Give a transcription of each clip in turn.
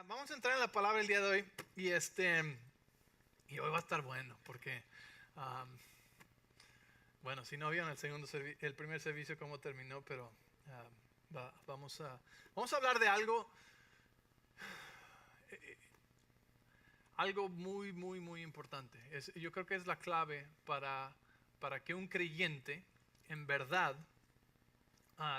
Vamos a entrar en la palabra el día de hoy y hoy va a estar bueno porque bueno, si no vieron el primer servicio cómo terminó, pero vamos a hablar de algo muy importante. Yo creo que es la clave para que un creyente en verdad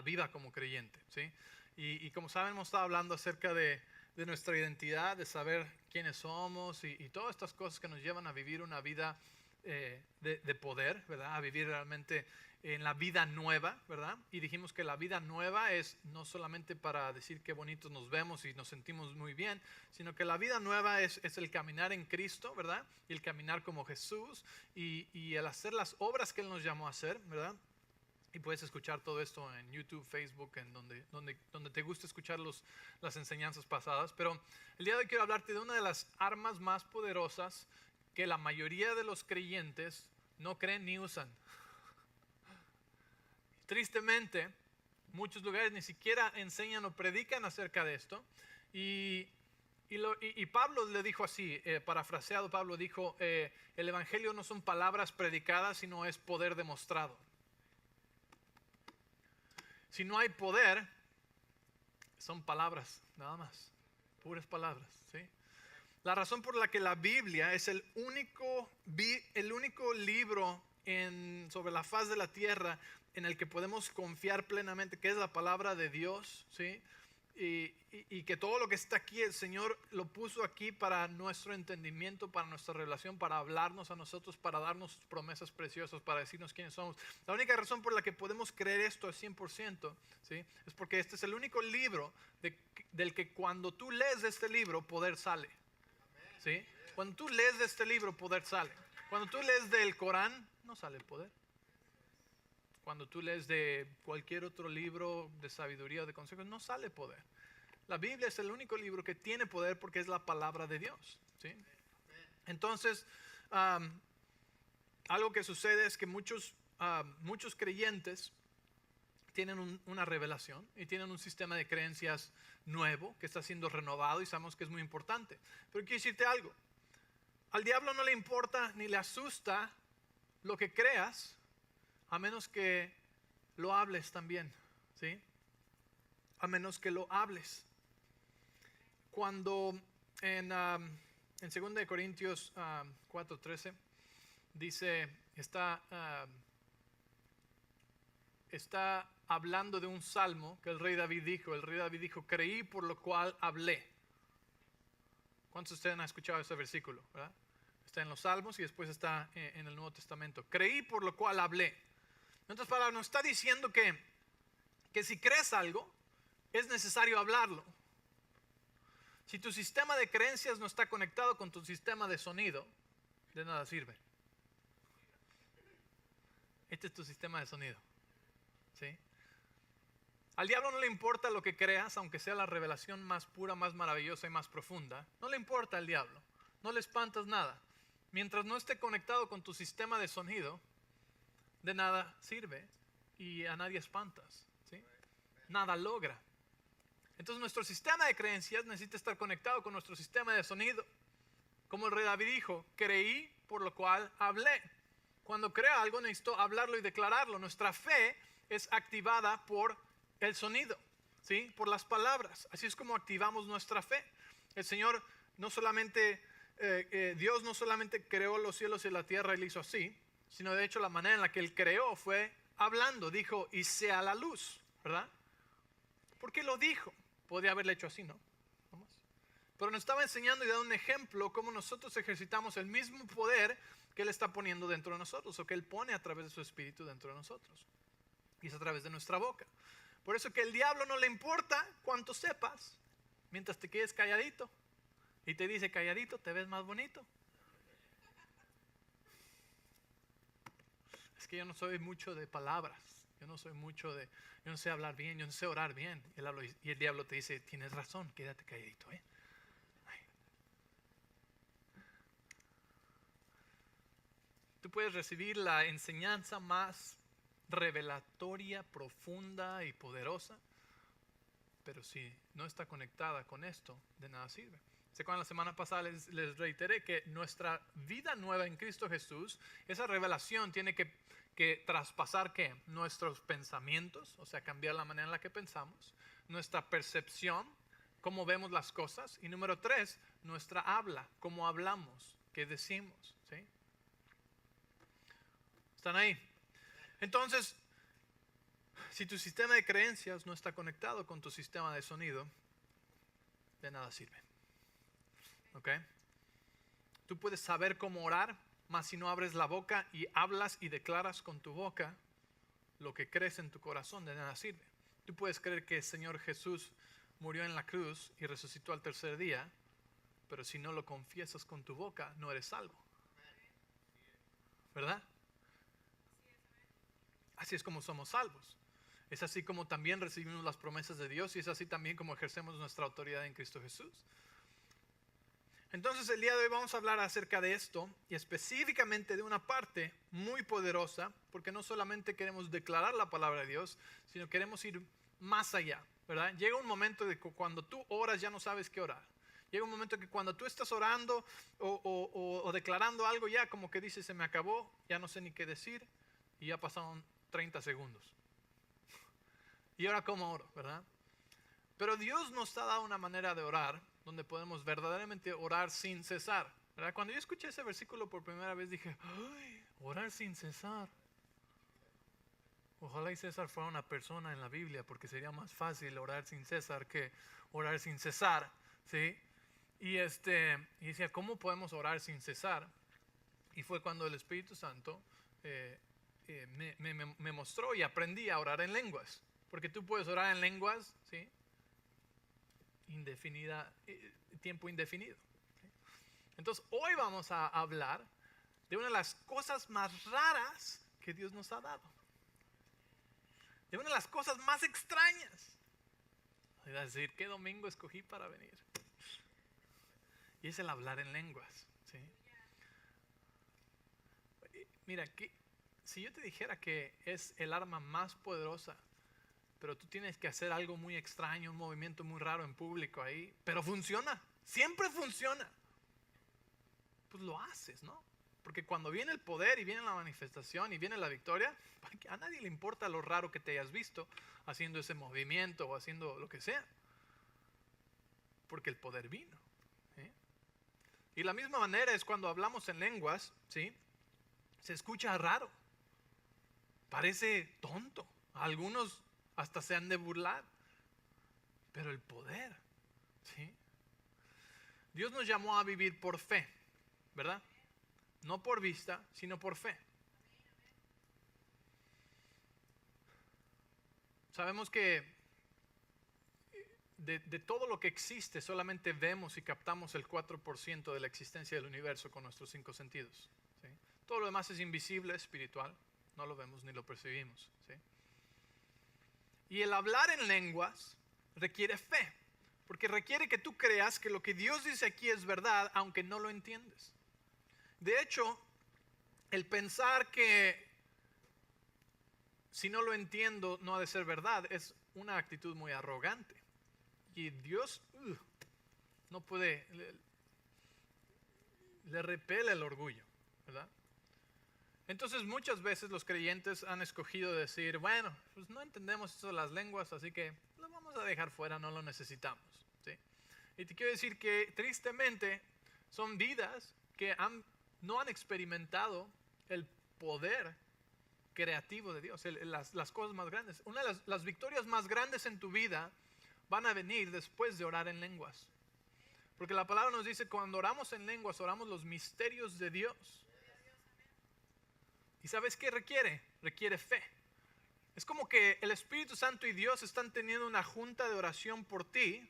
viva como creyente, ¿sí? Y como saben, hemos estado hablando acerca de nuestra identidad, de saber quiénes somos y todas estas cosas que nos llevan a vivir una vida de poder, ¿verdad? A vivir realmente en la vida nueva, ¿verdad? Y dijimos que la vida nueva es no solamente para decir qué bonitos nos vemos y nos sentimos muy bien, sino que la vida nueva es el caminar en Cristo, ¿verdad? Y el caminar como Jesús y el hacer las obras que Él nos llamó a hacer, ¿verdad? Y puedes escuchar todo esto en YouTube, Facebook, en donde te guste escuchar las enseñanzas pasadas. Pero el día de hoy quiero hablarte de una de las armas más poderosas que la mayoría de los creyentes no creen ni usan. Tristemente, muchos lugares ni siquiera enseñan o predican acerca de esto. Y Pablo le dijo así, parafraseado, Pablo dijo, el evangelio no son palabras predicadas, sino es poder demostrado. Si no hay poder, son palabras, nada más, puras palabras, ¿sí? La razón por la que la Biblia es el único libro sobre la faz de la tierra en el que podemos confiar plenamente, que es la palabra de Dios, ¿sí? Y que todo lo que está aquí, el Señor lo puso aquí para nuestro entendimiento, para nuestra relación, para hablarnos a nosotros, para darnos promesas preciosas, para decirnos quiénes somos. La única razón por la que podemos creer esto al 100%, ¿sí? Es porque este es el único libro del que cuando tú lees de este libro, poder sale. ¿Sí? Cuando tú lees de este libro, poder sale. Cuando tú lees del Corán, no sale poder. Cuando tú lees de cualquier otro libro de sabiduría o de consejos, no sale poder. La Biblia es el único libro que tiene poder porque es la palabra de Dios, ¿sí? Entonces, algo que sucede es que muchos creyentes tienen una revelación y tienen un sistema de creencias nuevo que está siendo renovado y sabemos que es muy importante. Pero quiero decirte algo. Al diablo no le importa ni le asusta lo que creas, a menos que lo hables también, ¿sí? A menos que lo hables. Cuando en 2 de Corintios 4:13 dice, está hablando de un salmo que el rey David dijo. El rey David dijo, creí por lo cual hablé. ¿Cuántos de ustedes han escuchado ese versículo? ¿Verdad? Está en los salmos y después está en el Nuevo Testamento. Creí por lo cual hablé. En otras palabras, nos está diciendo que si crees algo, es necesario hablarlo. Si tu sistema de creencias no está conectado con tu sistema de sonido, de nada sirve. Este es tu sistema de sonido, ¿sí? Al diablo no le importa lo que creas, aunque sea la revelación más pura, más maravillosa y más profunda. No le importa al diablo. No le espantas nada. Mientras no esté conectado con tu sistema de sonido, de nada sirve y a nadie espantas, ¿sí? Nada logra. Entonces nuestro sistema de creencias necesita estar conectado con nuestro sistema de sonido. Como el rey David dijo, creí por lo cual hablé. Cuando crea algo necesito hablarlo y declararlo. Nuestra fe es activada por el sonido, ¿sí? Por las palabras. Así es como activamos nuestra fe. El Señor no solamente, Dios no solamente creó los cielos y la tierra y lo hizo así, sino de hecho la manera en la que Él creó fue hablando. Dijo, y sea la luz, ¿verdad? ¿Por qué lo dijo? Podría haberlo hecho así, ¿no? Vamos. Pero nos estaba enseñando y dando un ejemplo cómo nosotros ejercitamos el mismo poder que Él está poniendo dentro de nosotros, o que Él pone a través de su Espíritu dentro de nosotros. Y es a través de nuestra boca. Por eso que al diablo no le importa cuánto sepas, mientras te quedes calladito. Y te dice, calladito, te ves más bonito. Es que yo no soy mucho de palabras. Yo no sé hablar bien, yo no sé orar bien. Y el diablo te dice, tienes razón, quédate calladito, ¿eh? Tú puedes recibir la enseñanza más revelatoria, profunda y poderosa, pero si no está conectada con esto, de nada sirve. ¿Se acuerdan? La semana pasada les reiteré que nuestra vida nueva en Cristo Jesús, esa revelación tiene que traspasar ¿qué? Nuestros pensamientos, o sea, cambiar la manera en la que pensamos, nuestra percepción, cómo vemos las cosas, y número 3, nuestra habla, cómo hablamos, qué decimos, ¿sí? ¿Están ahí? Entonces, si tu sistema de creencias no está conectado con tu sistema de sonido, de nada sirve. ¿Ok? Tú puedes saber cómo orar, mas si no abres la boca y hablas y declaras con tu boca lo que crees en tu corazón, de nada sirve. Tú puedes creer que el Señor Jesús murió en la cruz y resucitó al tercer día, pero si no lo confiesas con tu boca, no eres salvo. ¿Verdad? Así es como somos salvos. Es así como también recibimos las promesas de Dios y es así también como ejercemos nuestra autoridad en Cristo Jesús. Entonces el día de hoy vamos a hablar acerca de esto y específicamente de una parte muy poderosa, porque no solamente queremos declarar la palabra de Dios, sino queremos ir más allá, ¿verdad? Llega un momento de que cuando tú oras ya no sabes qué orar. Llega un momento que cuando tú estás orando o declarando algo ya como que dices se me acabó, ya no sé ni qué decir y ya pasaron 30 segundos. Y ahora cómo oro, ¿verdad? Pero Dios nos ha dado una manera de orar donde podemos verdaderamente orar sin cesar, ¿verdad? Cuando yo escuché ese versículo por primera vez dije, ¡ay! Orar sin cesar. Ojalá y César fuera una persona en la Biblia porque sería más fácil orar sin César que orar sin cesar, ¿sí? Y decía, ¿cómo podemos orar sin cesar? Y fue cuando el Espíritu Santo me mostró y aprendí a orar en lenguas. Porque tú puedes orar en lenguas, ¿sí? Tiempo indefinido. ¿Sí? Entonces, hoy vamos a hablar de una de las cosas más raras que Dios nos ha dado. De una de las cosas más extrañas. Voy a decir, ¿qué domingo escogí para venir? Y es el hablar en lenguas. ¿Sí? Mira, si yo te dijera que es el arma más poderosa, pero tú tienes que hacer algo muy extraño, un movimiento muy raro en público ahí, pero funciona, siempre funciona, pues lo haces, ¿no? Porque cuando viene el poder y viene la manifestación y viene la victoria, a nadie le importa lo raro que te hayas visto haciendo ese movimiento o haciendo lo que sea, porque el poder vino. ¿Sí? Y la misma manera es cuando hablamos en lenguas, ¿sí? Se escucha raro, parece tonto, algunos hasta se han de burlar, pero el poder, ¿sí? Dios nos llamó a vivir por fe, ¿verdad? No por vista, sino por fe. Sabemos que de todo lo que existe solamente vemos y captamos el 4% de la existencia del universo con nuestros 5 sentidos, ¿sí? Todo lo demás es invisible, espiritual, no lo vemos ni lo percibimos, ¿sí? Y el hablar en lenguas requiere fe, porque requiere que tú creas que lo que Dios dice aquí es verdad, aunque no lo entiendes. De hecho, el pensar que si no lo entiendo no ha de ser verdad es una actitud muy arrogante. Y Dios no puede, le repele el orgullo, ¿verdad? Entonces muchas veces los creyentes han escogido decir, bueno, pues no entendemos eso de las lenguas, así que lo vamos a dejar fuera, no lo necesitamos, ¿sí? Y te quiero decir que tristemente son vidas que no han experimentado el poder creativo de Dios, las cosas más grandes. Una de las victorias más grandes en tu vida van a venir después de orar en lenguas. Porque la palabra nos dice, cuando oramos en lenguas, oramos los misterios de Dios. ¿Y sabes qué requiere? Requiere fe. Es como que el Espíritu Santo y Dios están teniendo una junta de oración por ti,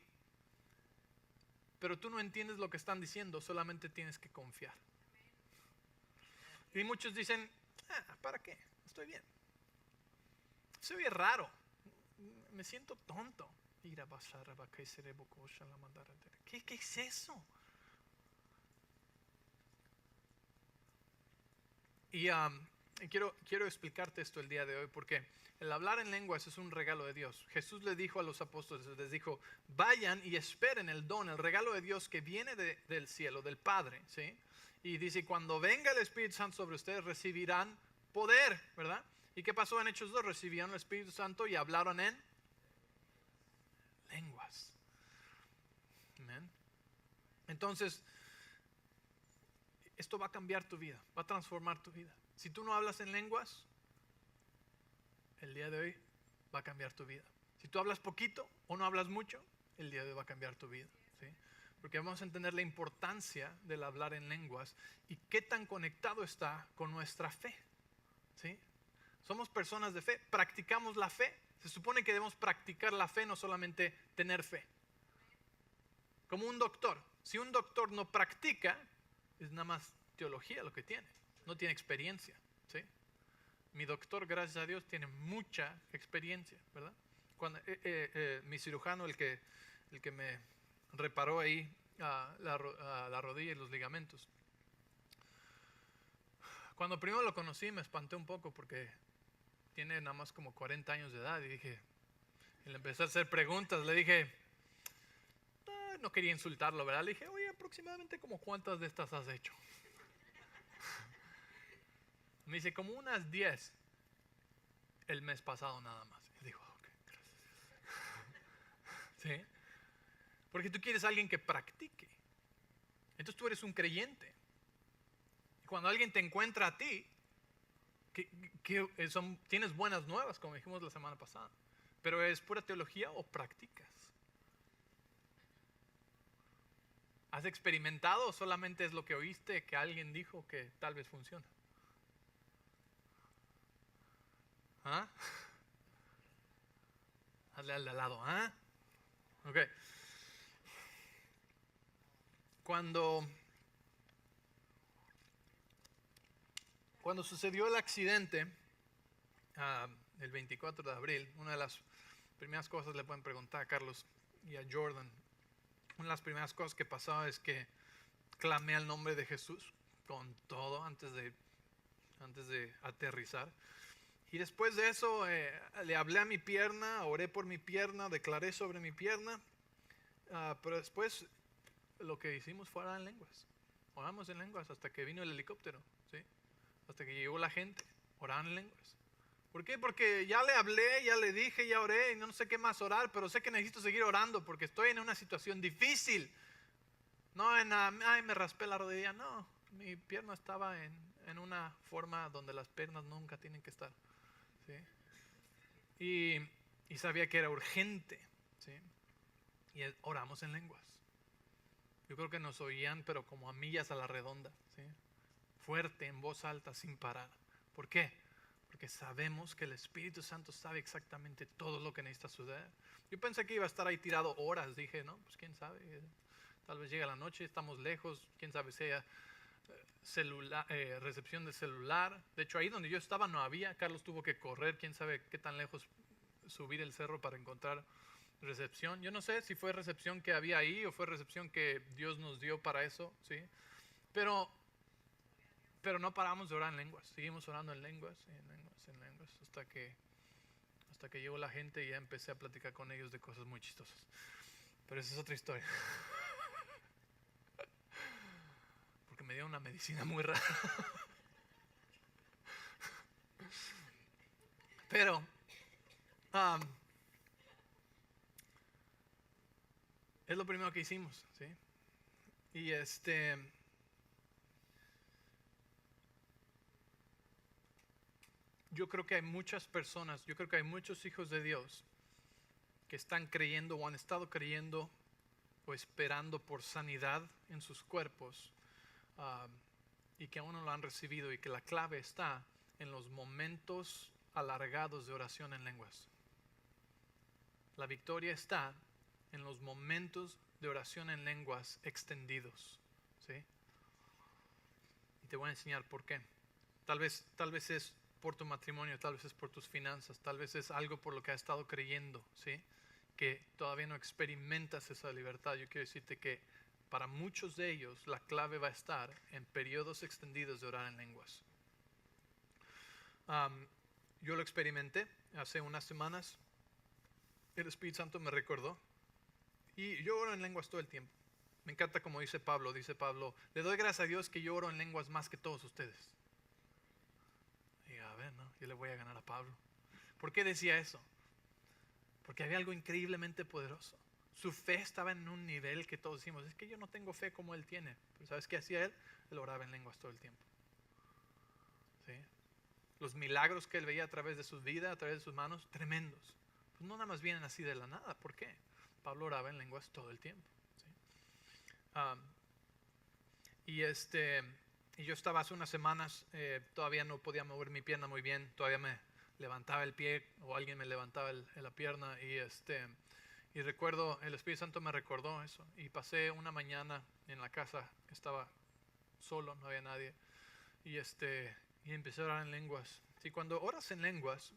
pero tú no entiendes lo que están diciendo, solamente tienes que confiar. Y muchos dicen, ¿para qué? Estoy bien. Se oye raro. Me siento tonto. ¿Qué es eso? Y Y quiero explicarte esto el día de hoy porque el hablar en lenguas es un regalo de Dios. Jesús le dijo a los apóstoles, les dijo, vayan y esperen el don, el regalo de Dios que viene del cielo, del Padre, ¿sí? Y dice, cuando venga el Espíritu Santo sobre ustedes recibirán poder, ¿verdad? ¿Y qué pasó en Hechos 2? Recibieron el Espíritu Santo y hablaron en lenguas. Amén. Entonces, esto va a cambiar tu vida, va a transformar tu vida. Si tú no hablas en lenguas, el día de hoy va a cambiar tu vida. Si tú hablas poquito o no hablas mucho, el día de hoy va a cambiar tu vida, ¿sí? Porque vamos a entender la importancia del hablar en lenguas y qué tan conectado está con nuestra fe, ¿sí? Somos personas de fe, practicamos la fe. Se supone que debemos practicar la fe, no solamente tener fe. Como un doctor. Si un doctor no practica, es nada más teología lo que tiene. No tiene experiencia, ¿sí? Mi doctor, gracias a Dios, tiene mucha experiencia, ¿verdad? Cuando, mi cirujano, el que me reparó ahí la rodilla y los ligamentos. Cuando primero lo conocí me espanté un poco porque tiene nada más como 40 años de edad y dije, y le empecé a hacer preguntas, le dije, no quería insultarlo, ¿verdad? Le dije, oye, aproximadamente como cuántas de estas has hecho. Me dice, como unas 10 el mes pasado nada más. Y digo, ok, gracias. ¿Sí? Porque tú quieres a alguien que practique. Entonces tú eres un creyente. Y cuando alguien te encuentra a ti, tienes buenas nuevas, como dijimos la semana pasada. Pero ¿es pura teología o practicas? ¿Has experimentado o solamente es lo que oíste que alguien dijo que tal vez funciona? ¿Ah? Hazle al de al lado, ¿ah? Ok. Cuando sucedió el accidente, el 24 de abril, una de las primeras cosas le pueden preguntar a Carlos y a Jordan. Una de las primeras cosas que pasaba es que clamé al nombre de Jesús con todo antes de aterrizar. Y después de eso le hablé a mi pierna, oré por mi pierna, declaré sobre mi pierna. Pero después lo que hicimos fue orar en lenguas. Oramos en lenguas hasta que vino el helicóptero, ¿sí? Hasta que llegó la gente, oraban en lenguas. ¿Por qué? Porque ya le hablé, ya le dije, ya oré y no sé qué más orar, pero sé que necesito seguir orando porque estoy en una situación difícil. No ay, me raspé la rodilla, no. Mi pierna estaba en una forma donde las piernas nunca tienen que estar, ¿sí? Y sabía que era urgente, ¿sí? Y oramos en lenguas. Yo creo que nos oían, pero como a millas a la redonda, ¿sí? Fuerte, en voz alta, sin parar. ¿Por qué? Porque sabemos que el Espíritu Santo sabe exactamente todo lo que necesita suceder. Yo pensé que iba a estar ahí tirado horas. Dije, no, pues quién sabe. Tal vez llega la noche, estamos lejos. Quién sabe si haya recepción de celular. De hecho, ahí donde yo estaba no había. Carlos tuvo que correr. Quién sabe qué tan lejos subir el cerro para encontrar recepción. Yo no sé si fue recepción que había ahí o fue recepción que Dios nos dio para eso, ¿sí? Pero no paramos de orar en lenguas. Seguimos orando en lenguas, hasta que llegó la gente y ya empecé a platicar con ellos de cosas muy chistosas. Pero esa es otra historia. Porque me dieron una medicina muy rara. Pero es lo primero que hicimos, ¿sí? Y yo creo que hay muchas personas, yo creo que hay muchos hijos de Dios que están creyendo o han estado creyendo o esperando por sanidad en sus cuerpos y que aún no lo han recibido, y que la clave está en los momentos alargados de oración en lenguas. La victoria está en los momentos de oración en lenguas extendidos, ¿sí? Y te voy a enseñar por qué. Tal vez es por tu matrimonio, tal vez es por tus finanzas, tal vez es algo por lo que has estado creyendo, ¿sí? Que todavía no experimentas esa libertad. Yo quiero decirte que para muchos de ellos la clave va a estar en periodos extendidos de orar en lenguas. Yo lo experimenté hace unas semanas. El Espíritu Santo me recordó. Y yo oro en lenguas todo el tiempo. Me encanta como dice Pablo, le doy gracias a Dios que yo oro en lenguas más que todos ustedes. Y a ver, ¿no? Yo le voy a ganar a Pablo. ¿Por qué decía eso? Porque había algo increíblemente poderoso. Su fe estaba en un nivel que todos decimos, es que yo no tengo fe como él tiene. Pero ¿sabes qué hacía él? Él oraba en lenguas todo el tiempo. ¿Sí? Los milagros que él veía a través de su vida, a través de sus manos, tremendos. Pues no nada más vienen así de la nada. ¿Por qué? Pablo oraba en lenguas todo el tiempo. ¿Sí? Y yo estaba hace unas semanas, todavía no podía mover mi pierna muy bien, todavía me levantaba el pie o alguien me levantaba la pierna y recuerdo, el Espíritu Santo me recordó eso y pasé una mañana en la casa, estaba solo, no había nadie y empecé a orar en lenguas. Sí, cuando oras en lenguas,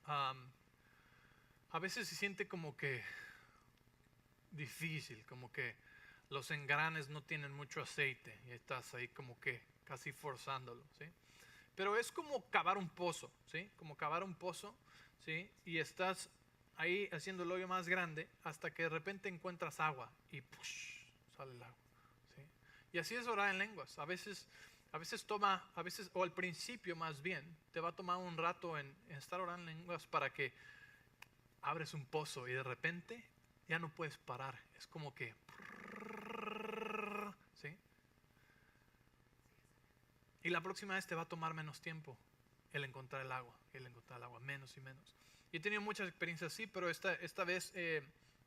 a veces se siente como que difícil, como que los engranes no tienen mucho aceite y estás ahí como que casi forzándolo, ¿sí? Pero es como cavar un pozo, ¿sí? Como cavar un pozo, ¿sí? Y estás ahí haciendo el hoyo más grande hasta que de repente encuentras agua y ¡push! Sale el agua, ¿sí? Y así es orar en lenguas. A veces, o al principio más bien, te va a tomar un rato en estar orando en lenguas para que abres un pozo y de repente ya no puedes parar. Es como que, ¿sí? Y la próxima vez te va a tomar menos tiempo el encontrar el agua, menos y menos. Y he tenido muchas experiencias así, pero esta vez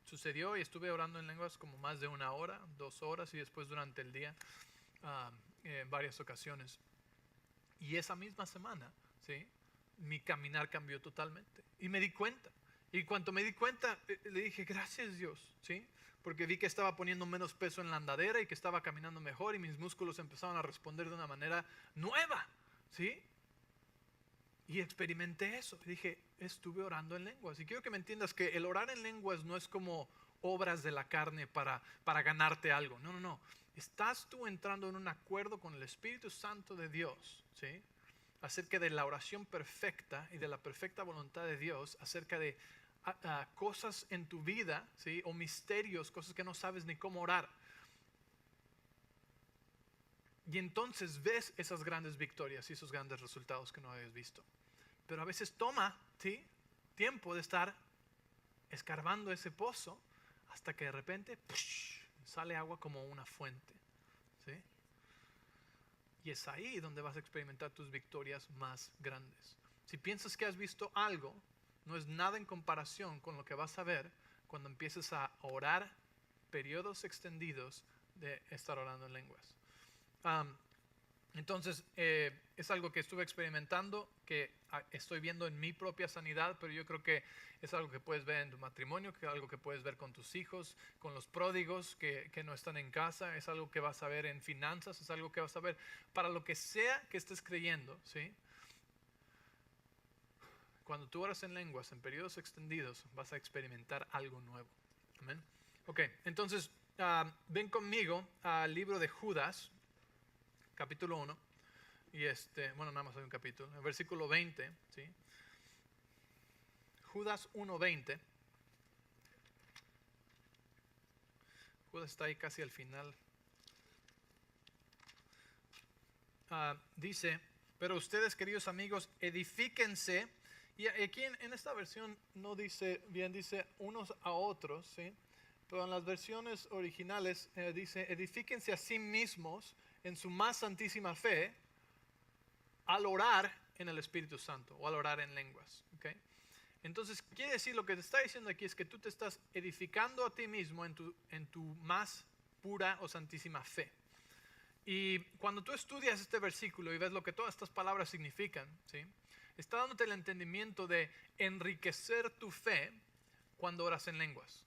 sucedió y estuve orando en lenguas como más de 1 hora, 2 horas y después durante el día en varias ocasiones. Y esa misma semana, ¿sí? Mi caminar cambió totalmente. Y me di cuenta. Y cuando me di cuenta, le dije, gracias Dios, ¿sí? Porque vi que estaba poniendo menos peso en la andadera y que estaba caminando mejor y mis músculos empezaron a responder de una manera nueva, ¿sí? Y experimenté eso. Y dije, estuve orando en lenguas. Y quiero que me entiendas que el orar en lenguas no es como obras de la carne para ganarte algo. No, no, no. Estás tú entrando en un acuerdo con el Espíritu Santo de Dios, ¿sí? Acerca de la oración perfecta y de la perfecta voluntad de Dios, acerca de cosas en tu vida, ¿sí? O misterios, cosas que no sabes ni cómo orar. Y entonces ves esas grandes victorias y esos grandes resultados que no habías visto. Pero a veces toma, ¿sí? Tiempo de estar escarbando ese pozo hasta que de repente sale agua como una fuente, ¿sí? Y es ahí donde vas a experimentar tus victorias más grandes. Si piensas que has visto algo, no es nada en comparación con lo que vas a ver cuando empieces a orar periodos extendidos de estar orando en lenguas. Entonces, es algo que estuve experimentando, que estoy viendo en mi propia sanidad, pero yo creo que es algo que puedes ver en tu matrimonio, que es algo que puedes ver con tus hijos, con los pródigos que no están en casa, es algo que vas a ver en finanzas, es algo que vas a ver para lo que sea que estés creyendo, ¿sí? Cuando tú oras en lenguas, en periodos extendidos, vas a experimentar algo nuevo. Amén. Ok, entonces, ven conmigo al libro de Judas, capítulo 1, y bueno, nada más hay un capítulo, el versículo 20, ¿sí? Judas 1:20. Judas está ahí casi al final. Dice, pero ustedes, queridos amigos, edifíquense. Y aquí en esta versión no dice bien, dice unos a otros, ¿sí? Pero en las versiones originales dice, edifíquense a sí mismos en su más santísima fe al orar en el Espíritu Santo o al orar en lenguas, ¿okay? Entonces, quiere decir, lo que te está diciendo aquí es que tú te estás edificando a ti mismo en tu más pura o santísima fe. Y cuando tú estudias este versículo y ves lo que todas estas palabras significan, ¿sí? Está dándote el entendimiento de enriquecer tu fe cuando oras en lenguas.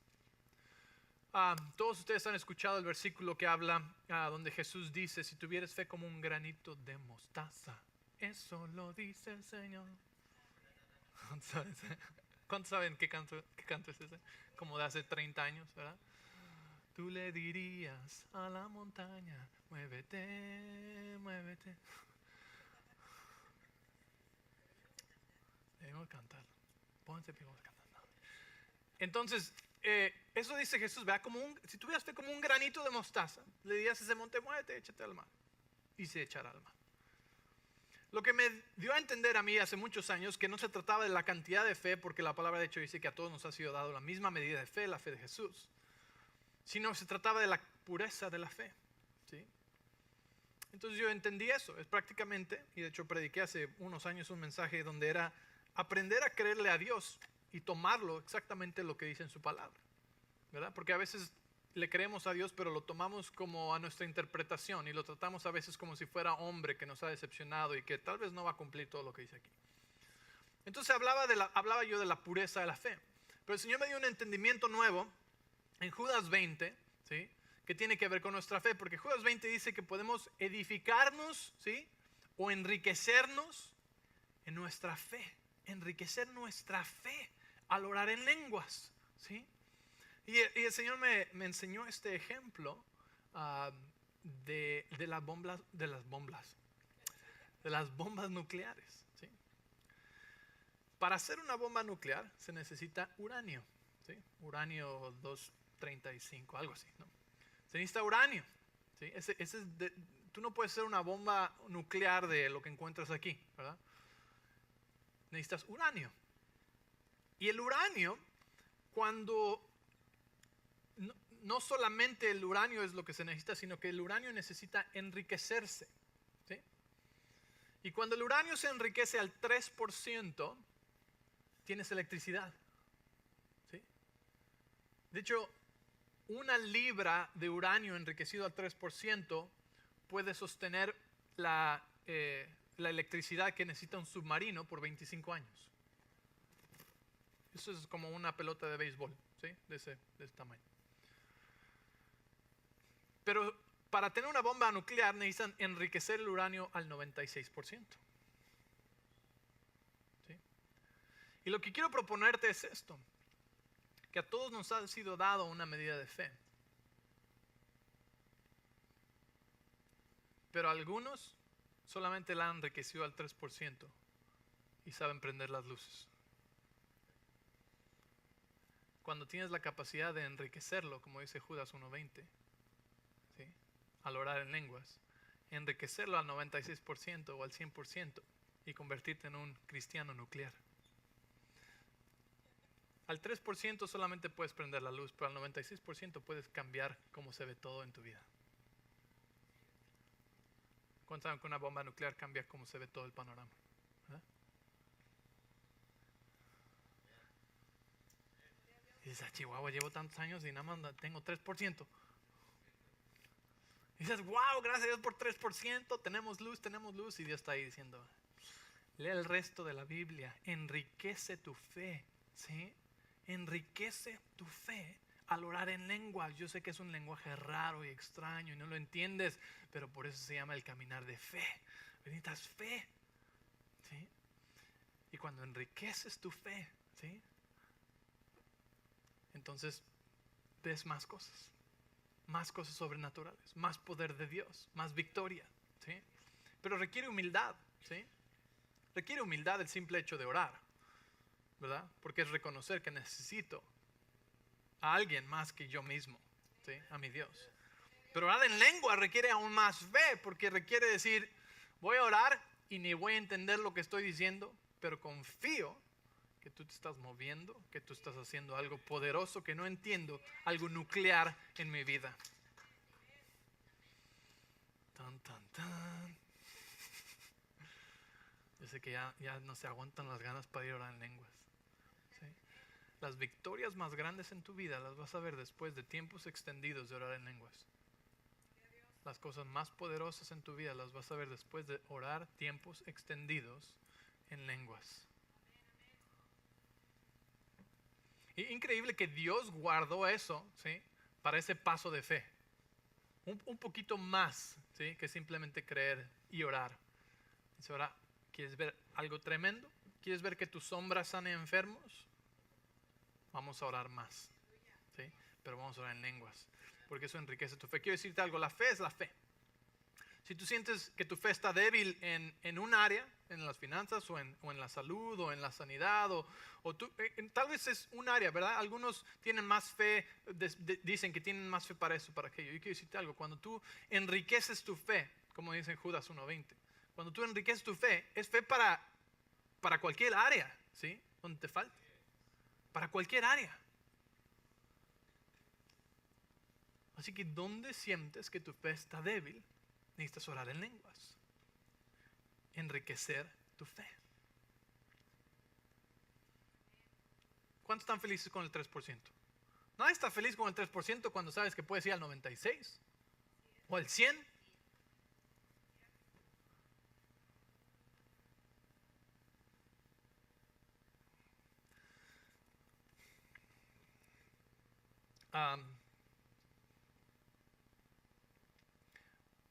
Todos ustedes han escuchado el versículo que habla donde Jesús dice, si tuvieras fe como un granito de mostaza, eso lo dice el Señor. ¿Cuántos saben qué canto es ese? Como de hace 30 años, ¿verdad? Tú le dirías a la montaña, muévete, muévete. Debemos cantar. Pónganse pie, vamos a cantar. No. Entonces, eso dice Jesús, vea, si tuvieras fe como un granito de mostaza, le dirías a ese monte, muévete, échate al mar. Y se echará al mar. Lo que me dio a entender a mí hace muchos años que no se trataba de la cantidad de fe, porque la palabra de hecho dice que a todos nos ha sido dado la misma medida de fe, la fe de Jesús, sino se trataba de la pureza de la fe, ¿sí? Entonces yo entendí eso, es prácticamente, y de hecho prediqué hace unos años un mensaje donde era aprender a creerle a Dios y tomarlo exactamente lo que dice en su palabra, ¿verdad? Porque a veces le creemos a Dios, pero lo tomamos como a nuestra interpretación y lo tratamos a veces como si fuera hombre que nos ha decepcionado y que tal vez no va a cumplir todo lo que dice aquí. Entonces hablaba yo de la pureza de la fe. Pero el Señor me dio un entendimiento nuevo en Judas 20, ¿sí? Que tiene que ver con nuestra fe, porque Judas 20 dice que podemos edificarnos, ¿sí? O enriquecernos en nuestra fe, enriquecer nuestra fe al orar en lenguas, ¿sí? Y el Señor me enseñó este ejemplo de las bombas nucleares, ¿sí? Para hacer una bomba nuclear se necesita uranio, ¿sí? Uranio 235, algo así, ¿no? Se necesita uranio, ¿sí? Tú no puedes hacer una bomba nuclear de lo que encuentras aquí, ¿verdad? Necesitas uranio. Y el uranio, cuando no solamente el uranio es lo que se necesita, sino que el uranio necesita enriquecerse, ¿sí? Y cuando el uranio se enriquece al 3%, tienes electricidad, ¿sí? De hecho, una libra de uranio enriquecido al 3% puede sostener la electricidad que necesita un submarino por 25 años. Eso es como una pelota de béisbol, ¿sí? De ese tamaño. Pero para tener una bomba nuclear necesitan enriquecer el uranio al 96%. ¿Sí? Y lo que quiero proponerte es esto, que a todos nos ha sido dado una medida de fe. Pero algunos solamente la han enriquecido al 3% y saben prender las luces. Cuando tienes la capacidad de enriquecerlo, como dice Judas 1:20, ¿sí? Al orar en lenguas, enriquecerlo al 96% o al 100% y convertirte en un cristiano nuclear. Al 3% solamente puedes prender la luz, pero al 96% puedes cambiar cómo se ve todo en tu vida. ¿Cuántos saben que una bomba nuclear cambia cómo se ve todo el panorama? ¿Eh? Y dices, Chihuahua, llevo tantos años y nada más tengo 3%. Y dices, wow, gracias a Dios por 3%, tenemos luz. Y Dios está ahí diciendo, lee el resto de la Biblia, enriquece tu fe, ¿sí? Enriquece tu fe al orar en lenguas. Yo sé que es un lenguaje raro y extraño y no lo entiendes, pero por eso se llama el caminar de fe. Necesitas fe, ¿sí? Y cuando enriqueces tu fe, ¿sí? Entonces ves más cosas sobrenaturales, más poder de Dios, más victoria, ¿sí? Pero requiere humildad, ¿sí? Requiere humildad el simple hecho de orar, ¿verdad? Porque es reconocer que necesito a alguien más que yo mismo, ¿sí? A mi Dios. Pero orar en lengua requiere aún más fe, porque requiere decir, voy a orar y ni voy a entender lo que estoy diciendo, pero confío que tú te estás moviendo, que tú estás haciendo algo poderoso que no entiendo, algo nuclear en mi vida. Tan, tan, tan. Yo sé que ya no se aguantan las ganas para ir a orar en lenguas. ¿Sí? Las victorias más grandes en tu vida las vas a ver después de tiempos extendidos de orar en lenguas. Las cosas más poderosas en tu vida las vas a ver después de orar tiempos extendidos en lenguas. Y increíble que Dios guardó eso, ¿sí? Para ese paso de fe. Un poquito más, ¿sí? Que simplemente creer y orar. Dice, ahora, ¿quieres ver algo tremendo? ¿Quieres ver que tus sombras sanen enfermos? Vamos a orar más, ¿sí? Pero vamos a orar en lenguas, porque eso enriquece tu fe. Quiero decirte algo, la fe es la fe. Si tú sientes que tu fe está débil en un área, en las finanzas o en la salud o en la sanidad, tal vez es un área, ¿verdad? Algunos tienen más fe, dicen que tienen más fe para eso, para aquello. Yo quiero decirte algo, cuando tú enriqueces tu fe, como dice en Judas 1:20, cuando tú enriqueces tu fe, es fe para cualquier área, ¿sí? Donde te falte. Para cualquier área. Así que donde sientes que tu fe está débil, necesitas orar en lenguas. Enriquecer tu fe. ¿Cuántos están felices con el 3%? Nadie está feliz con el 3% cuando sabes que puedes ir al 96 o al 100.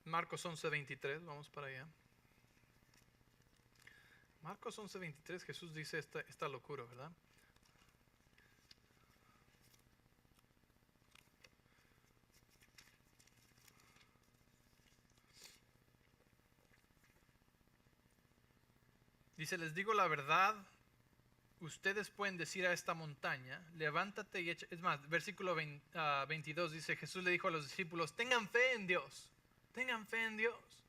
Marcos 11:23, vamos para allá. Marcos 11:23, Jesús dice esta locura, ¿verdad? Dice, les digo la verdad, ustedes pueden decir a esta montaña, levántate y echa. Es más, versículo 22 dice, Jesús le dijo a los discípulos, tengan fe en Dios, tengan fe en Dios.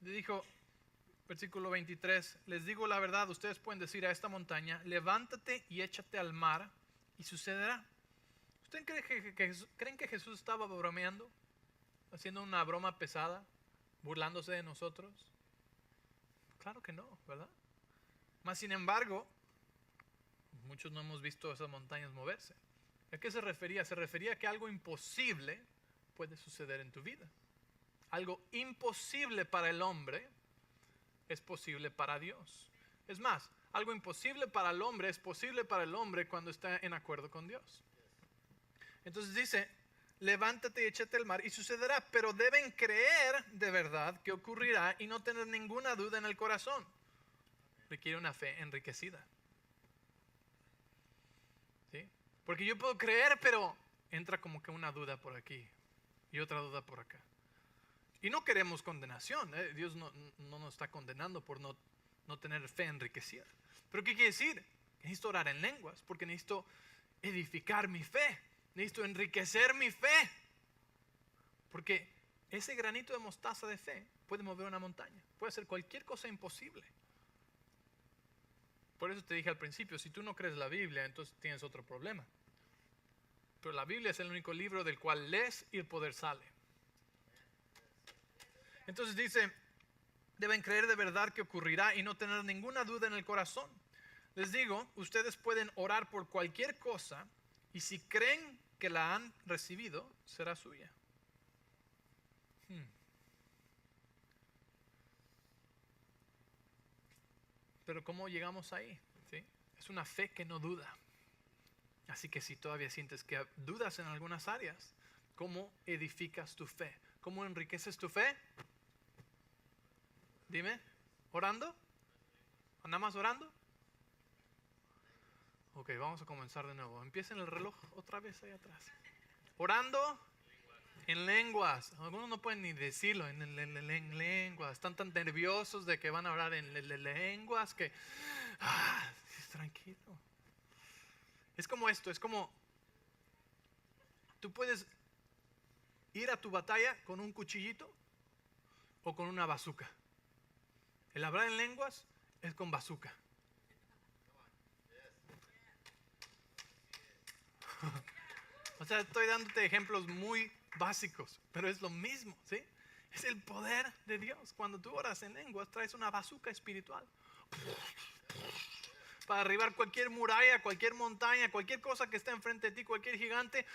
Le dijo, versículo 23, les digo la verdad, ustedes pueden decir a esta montaña, levántate y échate al mar y sucederá. ¿Ustedes creen que Jesús estaba bromeando? ¿Haciendo una broma pesada? ¿Burlándose de nosotros? Claro que no, ¿verdad? Mas sin embargo, muchos no hemos visto esas montañas moverse. ¿A qué se refería? Se refería a que algo imposible puede suceder en tu vida. Algo imposible para el hombre es posible para Dios. Es más, algo imposible para el hombre es posible para el hombre cuando está en acuerdo con Dios. Entonces dice, levántate y échate al mar y sucederá, pero deben creer de verdad que ocurrirá y no tener ninguna duda en el corazón. Requiere una fe enriquecida. ¿Sí? Porque yo puedo creer, pero entra como que una duda por aquí y otra duda por acá. Y no queremos condenación. Dios no nos está condenando por no tener fe enriquecida. Pero ¿qué quiere decir? Necesito orar en lenguas porque necesito edificar mi fe. Necesito enriquecer mi fe. Porque ese granito de mostaza de fe puede mover una montaña. Puede hacer cualquier cosa imposible. Por eso te dije al principio, si tú no crees la Biblia, entonces tienes otro problema. Pero la Biblia es el único libro del cual lees y el poder sale. Entonces dice, deben creer de verdad que ocurrirá y no tener ninguna duda en el corazón. Les digo, ustedes pueden orar por cualquier cosa y si creen que la han recibido, será suya. Pero ¿cómo llegamos ahí? ¿Sí? Es una fe que no duda. Así que si todavía sientes que dudas en algunas áreas, ¿cómo edificas tu fe? ¿Cómo enriqueces tu fe? Dime, ¿orando? ¿Nada más orando? Ok, vamos a comenzar de nuevo. Empiecen el reloj otra vez ahí atrás. Orando en lenguas. Algunos no pueden ni decirlo en lenguas. Están tan nerviosos de que van a orar en lenguas que... tranquilo. Es como esto, es como... Tú puedes ir a tu batalla con un cuchillito o con una bazuca. El hablar en lenguas es con bazuca. O sea, estoy dándote ejemplos muy básicos, pero es lo mismo, ¿sí? Es el poder de Dios. Cuando tú oras en lenguas, traes una bazuca espiritual para derribar cualquier muralla, cualquier montaña, cualquier cosa que esté enfrente de ti, cualquier gigante.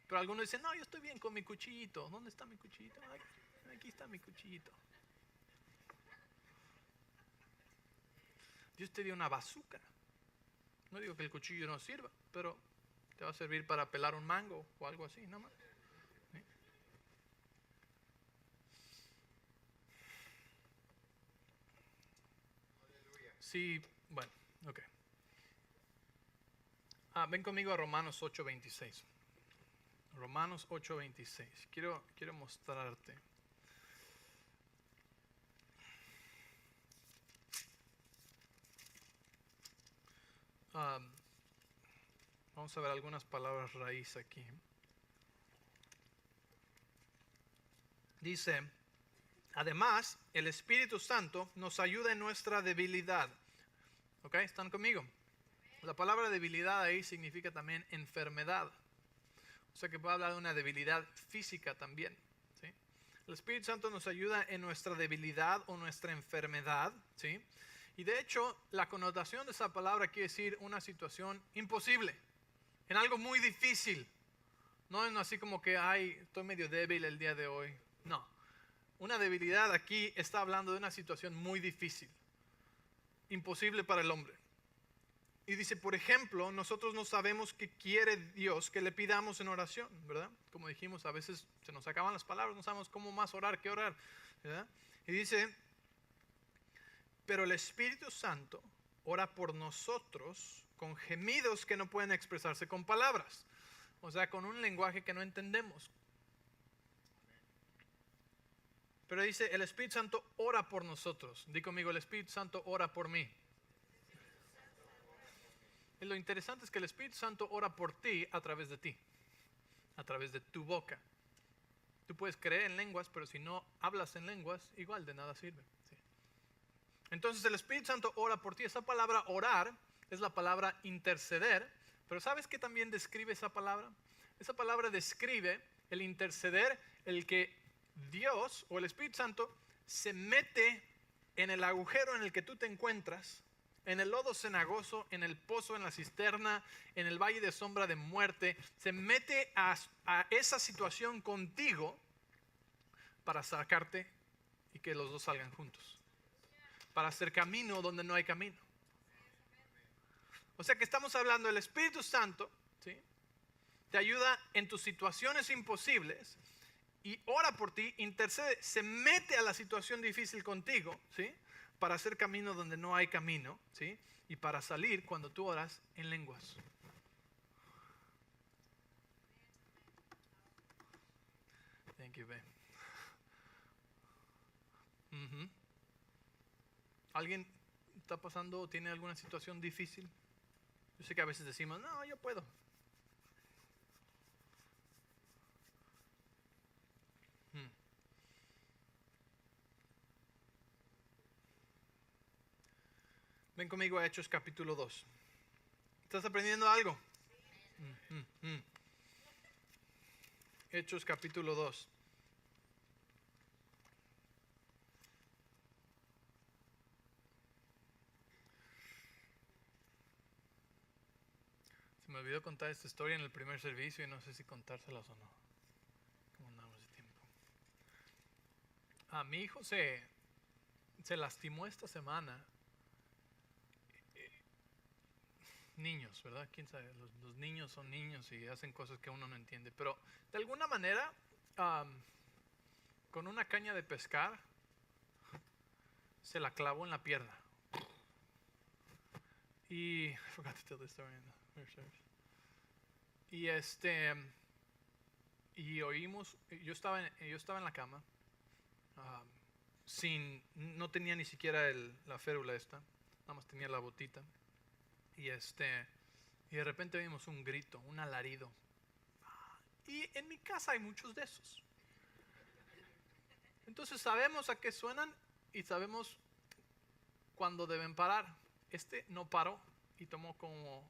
Pero algunos dicen, no, yo estoy bien con mi cuchillito. ¿Dónde está mi cuchillito? Aquí está mi cuchillito. Dios te dio una bazuca. No digo que el cuchillo no sirva, pero te va a servir para pelar un mango o algo así, nada más. ¿Sí? Sí, bueno, ok. Ven conmigo a Romanos 8:26. Romanos 8:26. Quiero mostrarte. Vamos a ver algunas palabras raíz aquí. Dice, además, el Espíritu Santo nos ayuda en nuestra debilidad. ¿Ok? ¿Están conmigo? La palabra debilidad ahí significa también enfermedad. O sea que puede hablar de una debilidad física también. ¿Sí? El Espíritu Santo nos ayuda en nuestra debilidad o nuestra enfermedad. ¿Sí? Y de hecho, la connotación de esa palabra quiere decir una situación imposible, en algo muy difícil. No es así como que, ay, estoy medio débil el día de hoy. No. Una debilidad aquí está hablando de una situación muy difícil, imposible para el hombre. Y dice, por ejemplo, nosotros no sabemos qué quiere Dios que le pidamos en oración, ¿verdad? Como dijimos, a veces se nos acaban las palabras, no sabemos cómo más orar que orar, ¿verdad? Y dice, pero el Espíritu Santo ora por nosotros con gemidos que no pueden expresarse con palabras. O sea, con un lenguaje que no entendemos. Pero dice, el Espíritu Santo ora por nosotros. Di conmigo, el Espíritu Santo ora por mí. Y lo interesante es que el Espíritu Santo ora por ti, a través de tu boca. Tú puedes creer en lenguas, pero si no hablas en lenguas, igual de nada sirve. ¿Sí? Entonces el Espíritu Santo ora por ti. Esa palabra orar es la palabra interceder, pero ¿sabes qué también describe esa palabra? Esa palabra describe el interceder, el que Dios o el Espíritu Santo se mete en el agujero en el que tú te encuentras, en el lodo cenagoso, en el pozo, en la cisterna, en el valle de sombra de muerte. Se mete a esa situación contigo para sacarte y que los dos salgan juntos. Para hacer camino donde no hay camino. O sea que estamos hablando del Espíritu Santo, ¿sí? Te ayuda en tus situaciones imposibles y ora por ti, intercede, se mete a la situación difícil contigo, ¿sí? Para hacer camino donde no hay camino, ¿sí? Y para salir cuando tú oras en lenguas. Thank you, babe. ¿Alguien está pasando o tiene alguna situación difícil? Yo sé que a veces decimos, no, yo puedo. Ven conmigo a Hechos capítulo 2. ¿Estás aprendiendo algo? Hechos capítulo 2. Se me olvidó contar esta historia en el primer servicio y no sé si contárselas o no. ¿Cómo andamos de tiempo? Mi hijo se lastimó esta semana. Niños, ¿verdad? ¿Quién sabe? Los niños son niños y hacen cosas que uno no entiende. Pero de alguna manera, con una caña de pescar, se la clavó en la pierna. Y I forgot to tell this story in the first service. Y oímos, yo estaba en la cama, no tenía ni siquiera la férula esta, nada más tenía la botita. Y de repente oímos un grito, un alarido. Y en mi casa hay muchos de esos. Entonces sabemos a qué suenan y sabemos cuándo deben parar. No paró y tomó como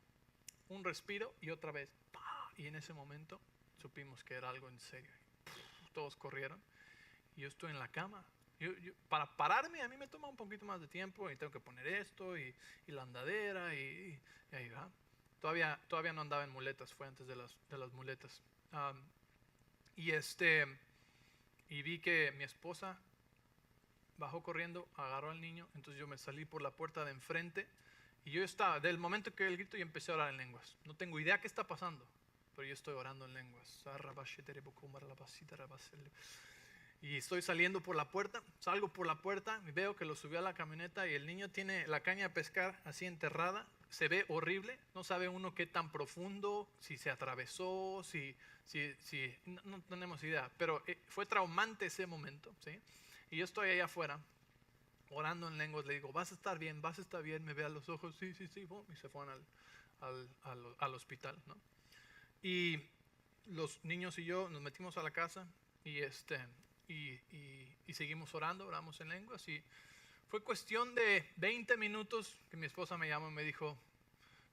un respiro y otra vez. Y en ese momento supimos que era algo en serio. Todos corrieron y yo estoy en la cama. Para pararme a mí me toma un poquito más de tiempo y tengo que poner esto y la andadera y ahí va. Todavía no andaba en muletas, fue antes de las muletas. Y vi que mi esposa bajó corriendo, agarró al niño, entonces yo me salí por la puerta de enfrente y yo estaba, del momento que el grito, yo empecé a orar en lenguas. No tengo idea qué está pasando, pero yo estoy orando en lenguas. Y estoy saliendo por la puerta, salgo por la puerta y veo que lo subió a la camioneta y el niño tiene la caña de pescar así enterrada se ve horrible, no sabe uno qué tan profundo, si se atravesó, no tenemos idea, pero fue traumante ese momento, ¿sí? Y yo estoy allá afuera, orando en lenguas, le digo, vas a estar bien, me ve a los ojos, sí, boom, y se fueron al hospital, ¿no? Y los niños y yo nos metimos a la casa y seguimos oramos en lenguas, y fue cuestión de 20 minutos que mi esposa me llamó y me dijo,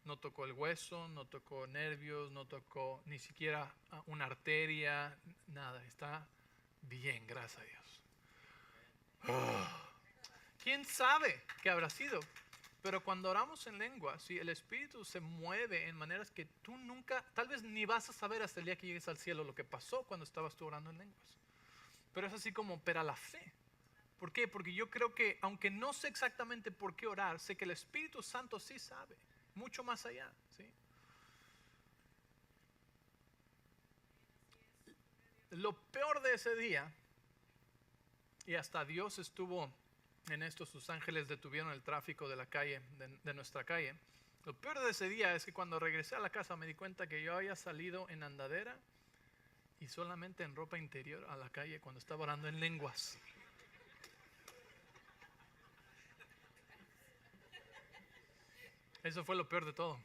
no tocó el hueso, no tocó nervios, no tocó ni siquiera una arteria, nada, está bien, gracias a Dios. ¿Quién sabe qué habrá sido? Pero cuando oramos en lenguas, ¿sí?, el Espíritu se mueve en maneras que tú nunca, tal vez ni vas a saber hasta el día que llegues al cielo lo que pasó cuando estabas tú orando en lenguas. Pero es así como opera la fe. ¿Por qué? Porque yo creo que, aunque no sé exactamente por qué orar, sé que el Espíritu Santo sí sabe, mucho más allá, ¿sí? Lo peor de ese día, y hasta Dios estuvo en esto, sus ángeles detuvieron el tráfico de la calle, de nuestra calle. Lo peor de ese día es que cuando regresé a la casa me di cuenta que yo había salido en andadera y solamente en ropa interior a la calle cuando estaba orando en lenguas. Eso fue lo peor de todo.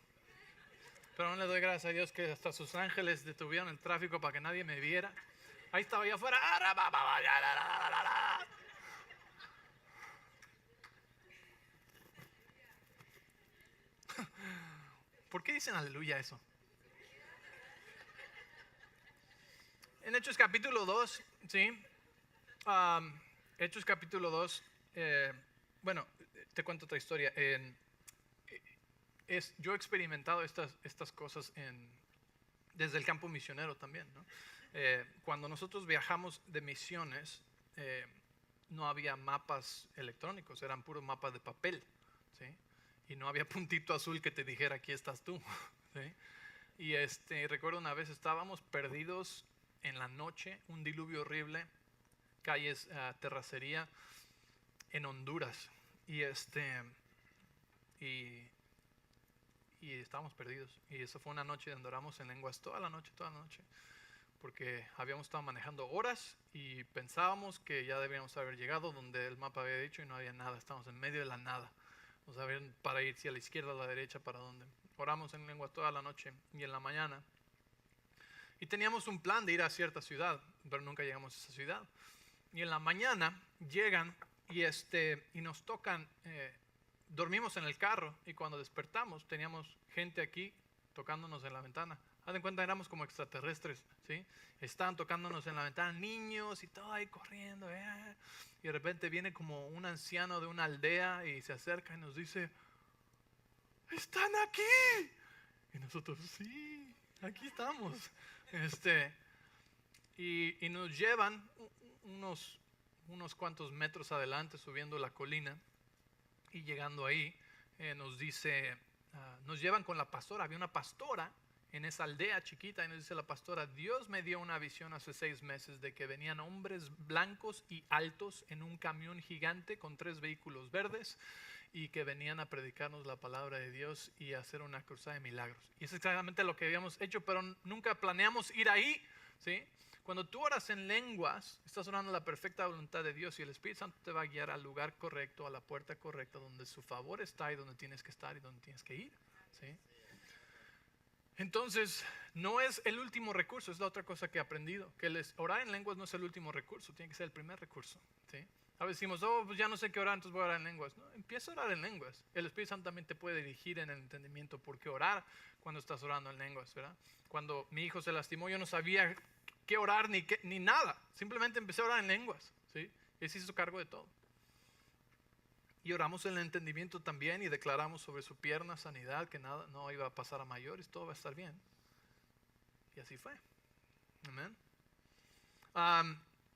Pero aún le doy gracias a Dios que hasta sus ángeles detuvieron el tráfico para que nadie me viera. Ahí estaba yo afuera. ¿Por qué dicen aleluya eso? En Hechos capítulo 2, ¿sí? Hechos capítulo 2, bueno, te cuento otra historia. Yo he experimentado estas cosas desde el campo misionero también, ¿no? Cuando nosotros viajamos de misiones, no había mapas electrónicos, eran puros mapas de papel, ¿sí? Y no había puntito azul que te dijera, aquí estás tú, ¿sí? Y recuerdo una vez estábamos perdidos en la noche, un diluvio horrible, calles, terracería en Honduras, y estábamos perdidos. Y eso fue una noche donde oramos en lenguas toda la noche, porque habíamos estado manejando horas y pensábamos que ya debíamos haber llegado donde el mapa había dicho y no había nada, estábamos en medio de la nada, no sabían para ir, si a la izquierda, a la derecha, para dónde. Oramos en lenguas toda la noche y en la mañana, y teníamos un plan de ir a cierta ciudad, pero nunca llegamos a esa ciudad. Y en la mañana llegan y nos tocan, dormimos en el carro, y cuando despertamos teníamos gente aquí tocándonos en la ventana. Haz de cuenta, éramos como extraterrestres, ¿sí? Estaban tocándonos en la ventana, niños y todo ahí corriendo. Y de repente viene como un anciano de una aldea y se acerca y nos dice, ¡están aquí! Y nosotros, sí, aquí estamos. Y nos llevan unos cuantos metros adelante, subiendo la colina, y llegando ahí, nos dice, nos llevan con la pastora. Había una pastora en esa aldea chiquita, y nos dice la pastora, Dios me dio una visión hace 6 meses de que venían hombres blancos y altos en un camión gigante con 3 vehículos verdes, y que venían a predicarnos la palabra de Dios y a hacer una cruzada de milagros. Y es exactamente lo que habíamos hecho, pero nunca planeamos ir ahí, ¿sí? Cuando tú oras en lenguas, estás orando la perfecta voluntad de Dios, y el Espíritu Santo te va a guiar al lugar correcto, a la puerta correcta, donde su favor está y donde tienes que estar y donde tienes que ir, ¿sí? Entonces, no es el último recurso, es la otra cosa que he aprendido, que orar en lenguas no es el último recurso, tiene que ser el primer recurso, ¿sí? A veces decimos, pues ya no sé qué orar, entonces voy a orar en lenguas. No, empieza a orar en lenguas. El Espíritu Santo también te puede dirigir en el entendimiento por qué orar cuando estás orando en lenguas, ¿verdad? Cuando mi hijo se lastimó, yo no sabía qué orar ni nada. Simplemente empecé a orar en lenguas, ¿sí? Y él se hizo cargo de todo. Y oramos en el entendimiento también, y declaramos sobre su pierna sanidad, que nada, no iba a pasar a mayores, todo va a estar bien. Y así fue. Amén.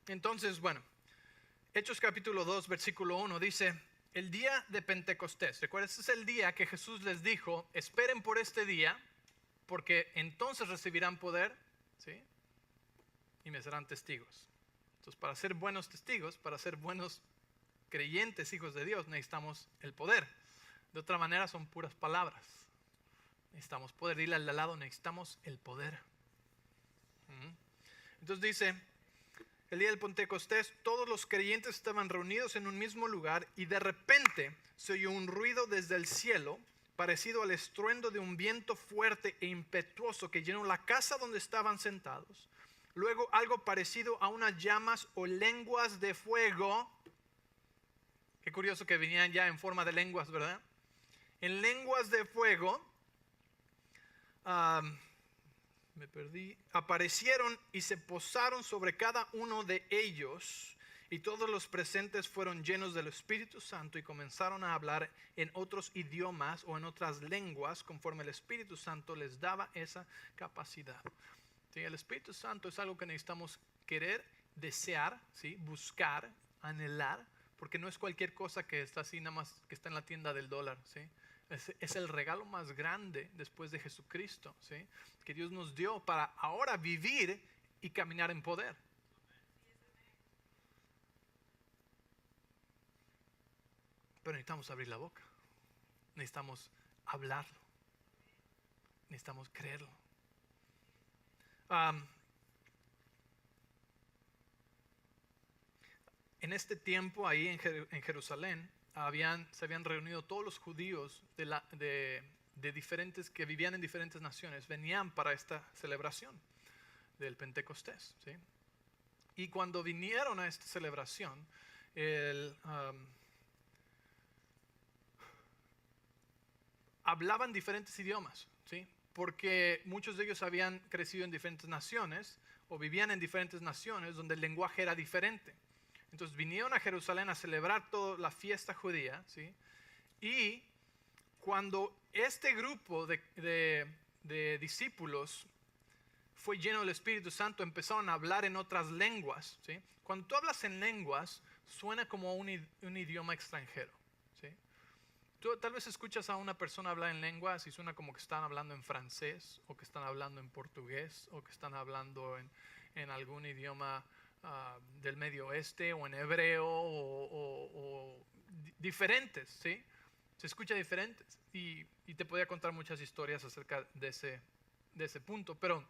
Entonces, bueno, Hechos capítulo 2, versículo 1 dice, el día de Pentecostés. Recuerda, este es el día que Jesús les dijo, esperen por este día, porque entonces recibirán poder, ¿sí? Y me serán testigos. Entonces, para ser buenos testigos, para ser buenos creyentes, hijos de Dios, necesitamos el poder. De otra manera son puras palabras, Necesitamos poder. Dile al de al lado, necesitamos el poder. Entonces dice, el día del Pentecostés, todos los creyentes estaban reunidos en un mismo lugar y de repente se oyó un ruido desde el cielo, parecido al estruendo de un viento fuerte e impetuoso que llenó la casa donde estaban sentados. Luego algo parecido a unas llamas o lenguas de fuego. Qué curioso que venían ya en forma de lenguas, ¿verdad? En lenguas de fuego. Me perdí. Aparecieron y se posaron sobre cada uno de ellos, y todos los presentes fueron llenos del Espíritu Santo y comenzaron a hablar en otros idiomas o en otras lenguas conforme el Espíritu Santo les daba esa capacidad. ¿Sí? El Espíritu Santo es algo que necesitamos querer, desear, ¿sí? Buscar, anhelar, porque no es cualquier cosa que está así nada más que está en la tienda del dólar, ¿sí? Es el regalo más grande después de Jesucristo, ¿sí? Que Dios nos dio para ahora vivir y caminar en poder. Pero necesitamos abrir la boca, necesitamos hablarlo, necesitamos creerlo. En este tiempo ahí en Jerusalén se habían reunido todos los judíos de diferentes, que vivían en diferentes naciones, venían para esta celebración del Pentecostés, ¿sí? Y cuando vinieron a esta celebración, hablaban diferentes idiomas, ¿sí? Porque muchos de ellos habían crecido en diferentes naciones o vivían en diferentes naciones donde el lenguaje era diferente. Entonces vinieron a Jerusalén a celebrar toda la fiesta judía, ¿sí? Y cuando este grupo de discípulos fue lleno del Espíritu Santo, empezaron a hablar en otras lenguas, ¿sí? Cuando tú hablas en lenguas, suena como un idioma extranjero, ¿sí? Tú tal vez escuchas a una persona hablar en lenguas y suena como que están hablando en francés, o que están hablando en portugués, o que están hablando en algún idioma del Medio Oeste, o en hebreo, o diferentes, ¿sí? Se escucha diferentes. Y te podría contar muchas historias acerca de ese punto. Pero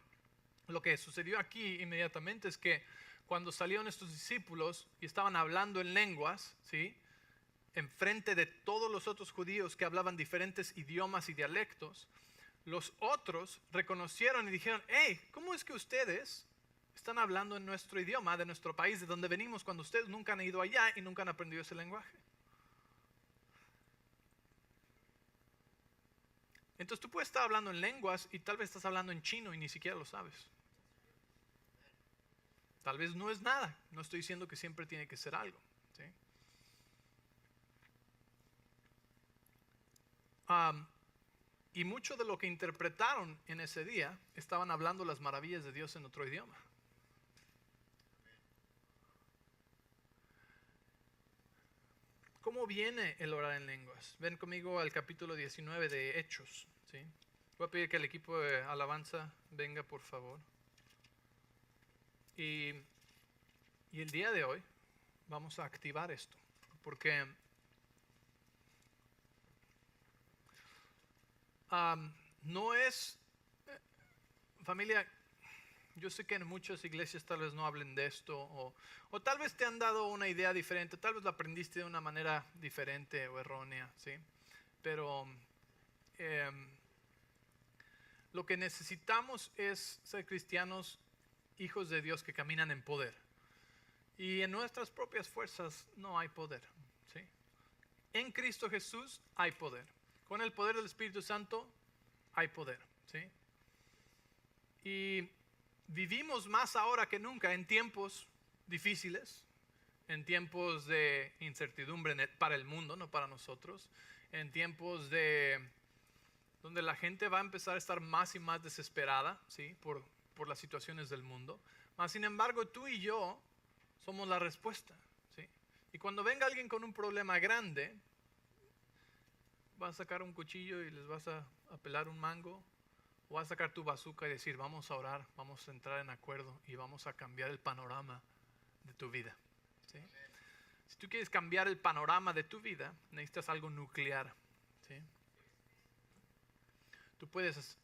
lo que sucedió aquí inmediatamente es que cuando salieron estos discípulos y estaban hablando en lenguas, ¿sí? Enfrente de todos los otros judíos que hablaban diferentes idiomas y dialectos, los otros reconocieron y dijeron, hey, ¿cómo es que ustedes están hablando en nuestro idioma, de nuestro país, de donde venimos, cuando ustedes nunca han ido allá y nunca han aprendido ese lenguaje? Entonces tú puedes estar hablando en lenguas y tal vez estás hablando en chino y ni siquiera lo sabes. Tal vez no es nada, no estoy diciendo que siempre tiene que ser algo, ¿sí? Y mucho de lo que interpretaron en ese día estaban hablando las maravillas de Dios en otro idioma. ¿Cómo viene el orar en lenguas? Ven conmigo al capítulo 19 de Hechos, ¿sí? Voy a pedir que el equipo de alabanza venga, por favor. Y el día de hoy vamos a activar esto, porque no es, familia, yo sé que en muchas iglesias tal vez no hablen de esto, o tal vez te han dado una idea diferente, tal vez lo aprendiste de una manera diferente o errónea, ¿sí? Pero lo que necesitamos es ser cristianos, hijos de Dios que caminan en poder. Y en nuestras propias fuerzas no hay poder, ¿sí? En Cristo Jesús hay poder. Con el poder del Espíritu Santo hay poder, ¿sí? Y vivimos más ahora que nunca en tiempos difíciles, en tiempos de incertidumbre para el mundo, no para nosotros, en tiempos donde la gente va a empezar a estar más y más desesperada, ¿sí? por las situaciones del mundo. Mas, sin embargo, tú y yo somos la respuesta, ¿sí? Y cuando venga alguien con un problema grande, vas a sacar un cuchillo y les vas a pelar un mango, o vas a sacar tu bazooka y decir, vamos a orar, vamos a entrar en acuerdo y vamos a cambiar el panorama de tu vida, ¿sí? Si tú quieres cambiar el panorama de tu vida, necesitas algo nuclear, ¿sí? Tú puedes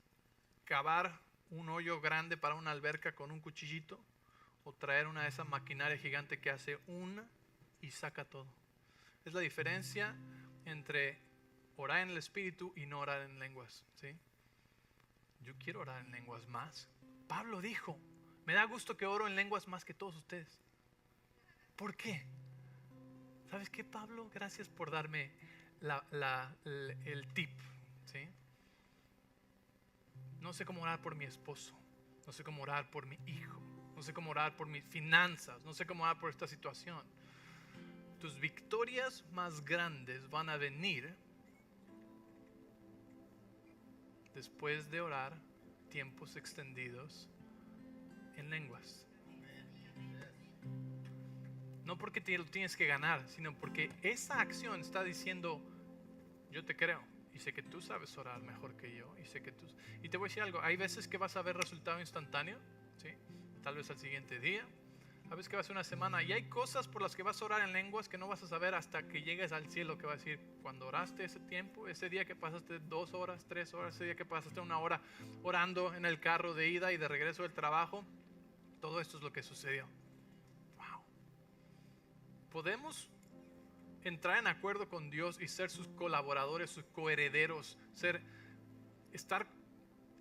cavar un hoyo grande para una alberca con un cuchillito o traer una de esas maquinarias gigante que hace una y saca todo. Es la diferencia entre orar en el Espíritu y no orar en lenguas, ¿sí? Yo quiero orar en lenguas más. Pablo dijo, me da gusto que oro en lenguas más que todos ustedes. ¿Por qué? ¿Sabes qué, Pablo? Gracias por darme el tip, ¿sí? No sé cómo orar por mi esposo, no sé cómo orar por mi hijo, no sé cómo orar por mis finanzas, no sé cómo orar por esta situación. Tus victorias más grandes van a venir después de orar tiempos extendidos en lenguas. No porque te lo tienes que ganar, sino porque esa acción está diciendo, yo te creo y sé que tú sabes orar mejor que yo y sé que tú... Y te voy a decir algo, hay veces que vas a ver resultado instantáneo, ¿sí? Tal vez al siguiente día, a veces que va a ser una semana, y hay cosas por las que vas a orar en lenguas que no vas a saber hasta que llegues al cielo, que va a decir, cuando oraste ese tiempo, ese día que pasaste 2 horas, 3 horas, ese día que pasaste 1 hora orando en el carro de ida y de regreso del trabajo, todo esto es lo que sucedió. Wow. Podemos entrar en acuerdo con Dios y ser sus colaboradores, sus coherederos, estar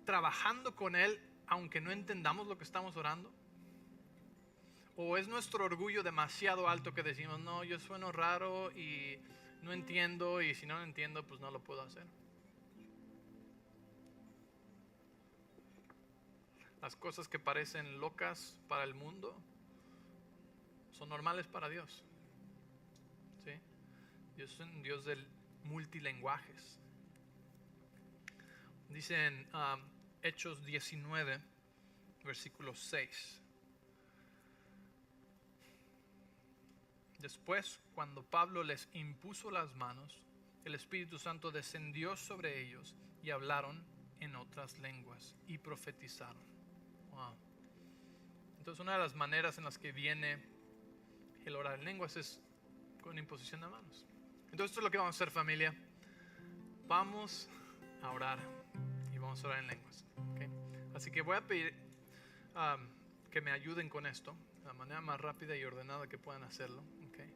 trabajando con Él aunque no entendamos lo que estamos orando. ¿O es nuestro orgullo demasiado alto que decimos, no, yo sueno raro y no entiendo, y si no lo entiendo, pues no lo puedo hacer? Las cosas que parecen locas para el mundo son normales para Dios, ¿sí? Dios es un Dios del multilenguajes. Dice en Hechos 19, versículo 6. Después, cuando Pablo les impuso las manos, el Espíritu Santo descendió sobre ellos y hablaron en otras lenguas y profetizaron. Wow. Entonces, una de las maneras en las que viene el orar en lenguas es con imposición de manos. Entonces, esto es lo que vamos a hacer, familia. Vamos a orar y vamos a orar en lenguas, ¿okay? Así que voy a pedir que me ayuden con esto, de la manera más rápida y ordenada que puedan hacerlo. Okay.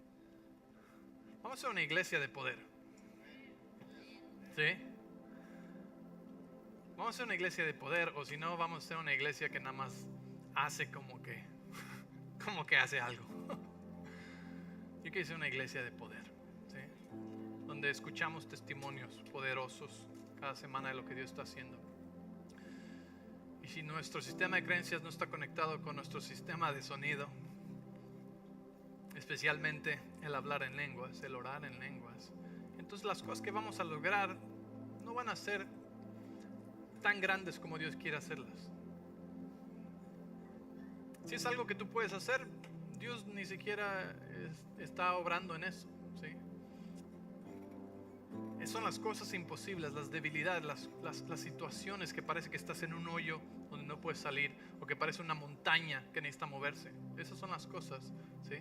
Vamos a ser una iglesia de poder, ¿sí? Vamos a ser una iglesia de poder, o si no, vamos a ser una iglesia que nada más hace como que hace algo. Yo quiero ser una iglesia de poder, ¿sí? Donde escuchamos testimonios poderosos cada semana de lo que Dios está haciendo. Y si nuestro sistema de creencias no está conectado con nuestro sistema de sonido, especialmente el hablar en lenguas, el orar en lenguas, entonces las cosas que vamos a lograr no van a ser tan grandes como Dios quiere hacerlas. Si es algo que tú puedes hacer, Dios ni siquiera está obrando en eso, ¿sí? Son las cosas imposibles, las debilidades, las situaciones que parece que estás en un hoyo donde no puedes salir, o que parece una montaña que necesita moverse. Esas son las cosas, ¿sí?,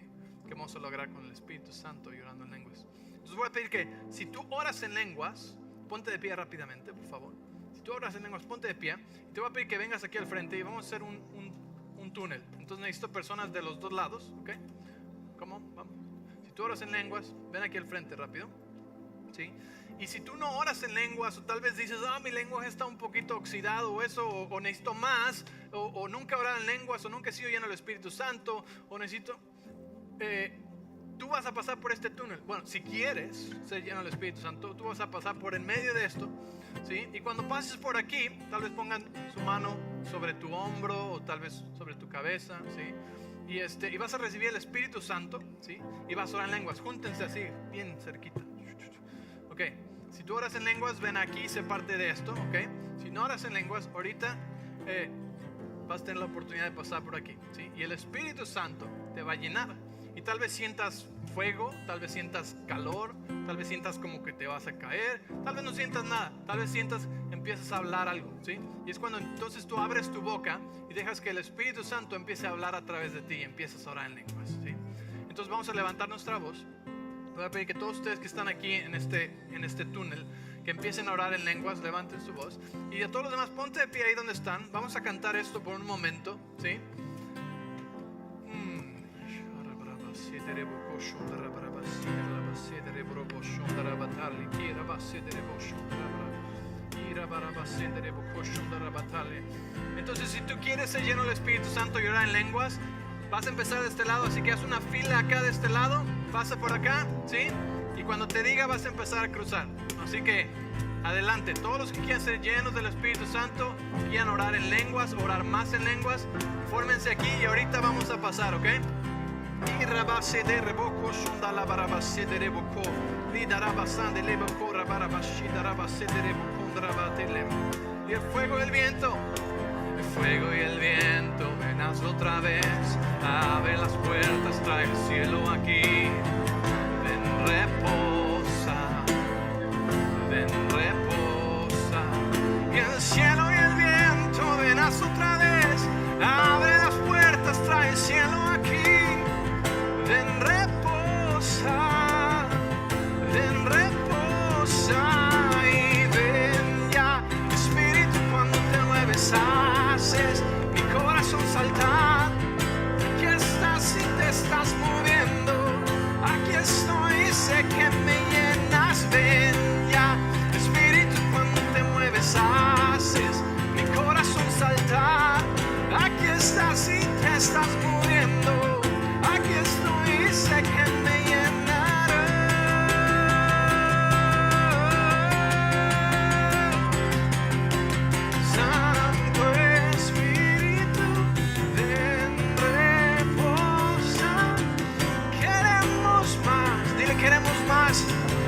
que vamos a lograr con el Espíritu Santo y orando en lenguas. Entonces voy a pedir que si tú oras en lenguas, ponte de pie rápidamente, por favor. Si tú oras en lenguas, ponte de pie. Y te voy a pedir que vengas aquí al frente y vamos a hacer un túnel. Entonces necesito personas de los dos lados, ¿ok? ¿Cómo? Vamos. Si tú oras en lenguas, ven aquí al frente rápido, ¿sí? Y si tú no oras en lenguas, o tal vez dices, mi lenguaje está un poquito oxidado, o eso, o necesito más, o nunca he orado en lenguas, o nunca he sido lleno del Espíritu Santo, o necesito... tú vas a pasar por este túnel. Bueno, si quieres ser lleno del Espíritu Santo, tú vas a pasar por en medio de esto, ¿sí? Y cuando pases por aquí, tal vez pongan su mano sobre tu hombro, o tal vez sobre tu cabeza, ¿sí? Y vas a recibir el Espíritu Santo, ¿sí? Y vas a orar en lenguas. Júntense así, bien cerquita. Ok, si tú oras en lenguas, ven aquí, sé parte de esto, ok. Si no oras en lenguas, ahorita vas a tener la oportunidad de pasar por aquí, ¿sí? Y el Espíritu Santo te va a llenar. Y tal vez sientas fuego, tal vez sientas calor, tal vez sientas como que te vas a caer, tal vez no sientas nada, tal vez empiezas a hablar algo, ¿sí? Y es cuando entonces tú abres tu boca y dejas que el Espíritu Santo empiece a hablar a través de ti y empiezas a orar en lenguas, ¿sí? Entonces vamos a levantar nuestra voz. Voy a pedir que todos ustedes que están aquí en este túnel, que empiecen a orar en lenguas, levanten su voz. Y a todos los demás, ponte de pie ahí donde están. Vamos a cantar esto por un momento, ¿sí? Entonces, si tú quieres ser lleno del Espíritu Santo y orar en lenguas, vas a empezar de este lado, así que haz una fila acá de este lado, pasa por acá, ¿sí? Y cuando te diga vas a empezar a cruzar. Así que adelante, todos los que quieran ser llenos del Espíritu Santo, quieran orar en lenguas, orar más en lenguas, fórmense aquí y ahorita vamos a pasar, ¿ok? Y rabase de reboco, shunda la barabase de reboco, ni darabasan de reboco, rabarabashi, darabase de reboco, drabatele. Y el fuego y el viento. El fuego y el viento, ven hazlo otra vez. Abre las puertas, trae el cielo aquí. Ven, reposa. Ven, reposa. Y el cielo y el viento, ven hazlo otra vez. Abre las puertas, trae el cielo aquí. Ven, reposa. Ven, reposa. Y ven ya, Espíritu, cuando te mueves. Haces mi corazón saltar. Aquí estás y te estás moviendo. Aquí estoy, sé que me llenas. Ven ya, Espíritu, cuando te mueves haces mi corazón saltar. Aquí estás y te estás moviendo. Aquí estoy, sé que me llenará.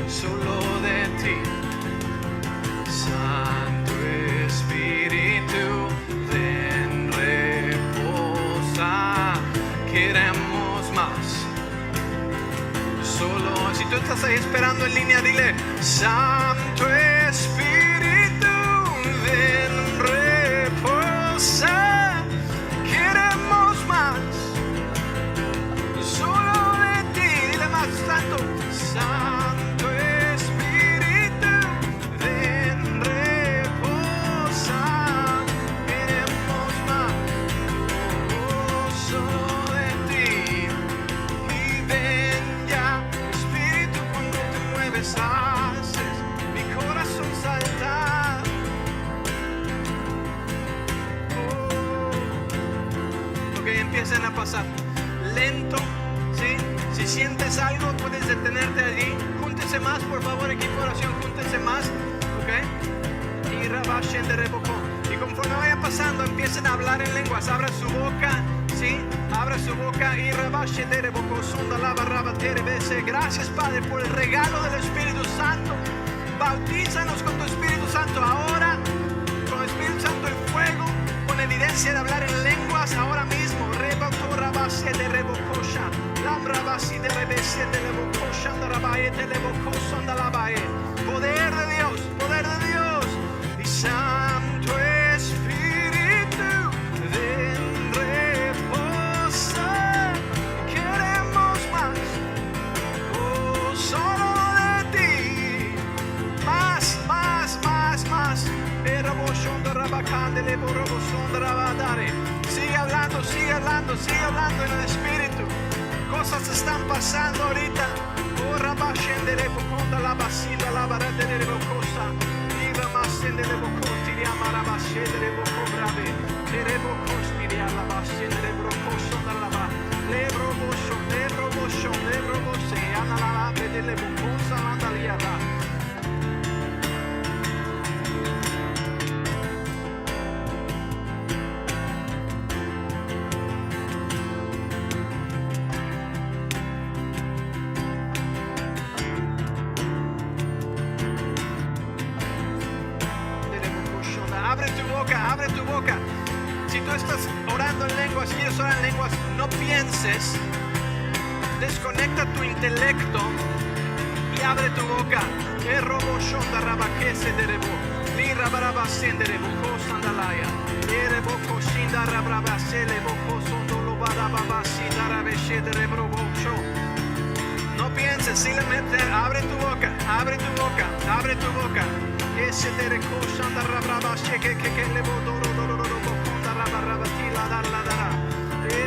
Solo de ti, Santo Espíritu, ven, reposa, queremos más. Solo, si tú estás ahí esperando en línea, dile, Santo Espíritu, ven, reposa, queremos más. Solo de ti, dile más, Santo, Santo Espíritu, ven, reposa, queremos más. Oh, solo de ti. Y ven ya, Espíritu, cuando te mueves haces mi corazón saltar. Oh. Ok, empiecen a pasar lento, ¿sí? Si sientes algo, puedes detenerte allí. Júntense más, por favor, equipo de oración, júntense más, ¿ok? Y rabachen de reboco. Y conforme vayan pasando, empiecen a hablar en lenguas. Abra su boca, ¿sí? Abra su boca y rabachen de reboco. Sonda lava rabatere bese. Gracias, Padre, por el regalo del Espíritu Santo. Bautízanos con tu Espíritu Santo ahora, con el Espíritu Santo el fuego, con evidencia de hablar en lenguas ahora mismo. Reboco rabase de rebocosha. Lambrabasi de rebese de rebocosha. Andarabae de rebocosha. Andalabae. Poder de Dios, poder de Dios. Y Santo Espíritu, ven, reposa. Queremos más. Oh, solo de ti. Más, más, más, más. Sigue hablando, sigue hablando, sigue hablando en el Espíritu. Cosas están pasando ahorita. Oh, rabashen de reboconda la basila, la barata de rebocosa. Y ramasen de rebocoti, amarabashe de rebocobrave. De rebocos, diría la base de rebocoso, de la ba. Lebroboso, lebroboso, lebrobose. Analala, de rebocosa, andaliada. Abre tu boca. Si tú estás orando en lenguas, si quieres orar en lenguas, no pienses. Desconecta tu intelecto y abre tu boca. Robo shonda rabaquese de rebo. Li rabarabasén de rebo. Cosandalaya. Rebo coshinda rabrabase. Rebo cosondo lo barababasi. Darabeshe de rebo. No pienses, simplemente abre tu boca, abre tu boca, abre tu boca. Ese te recocha anda rabraba, que le bodoro conda rabraba tila dara.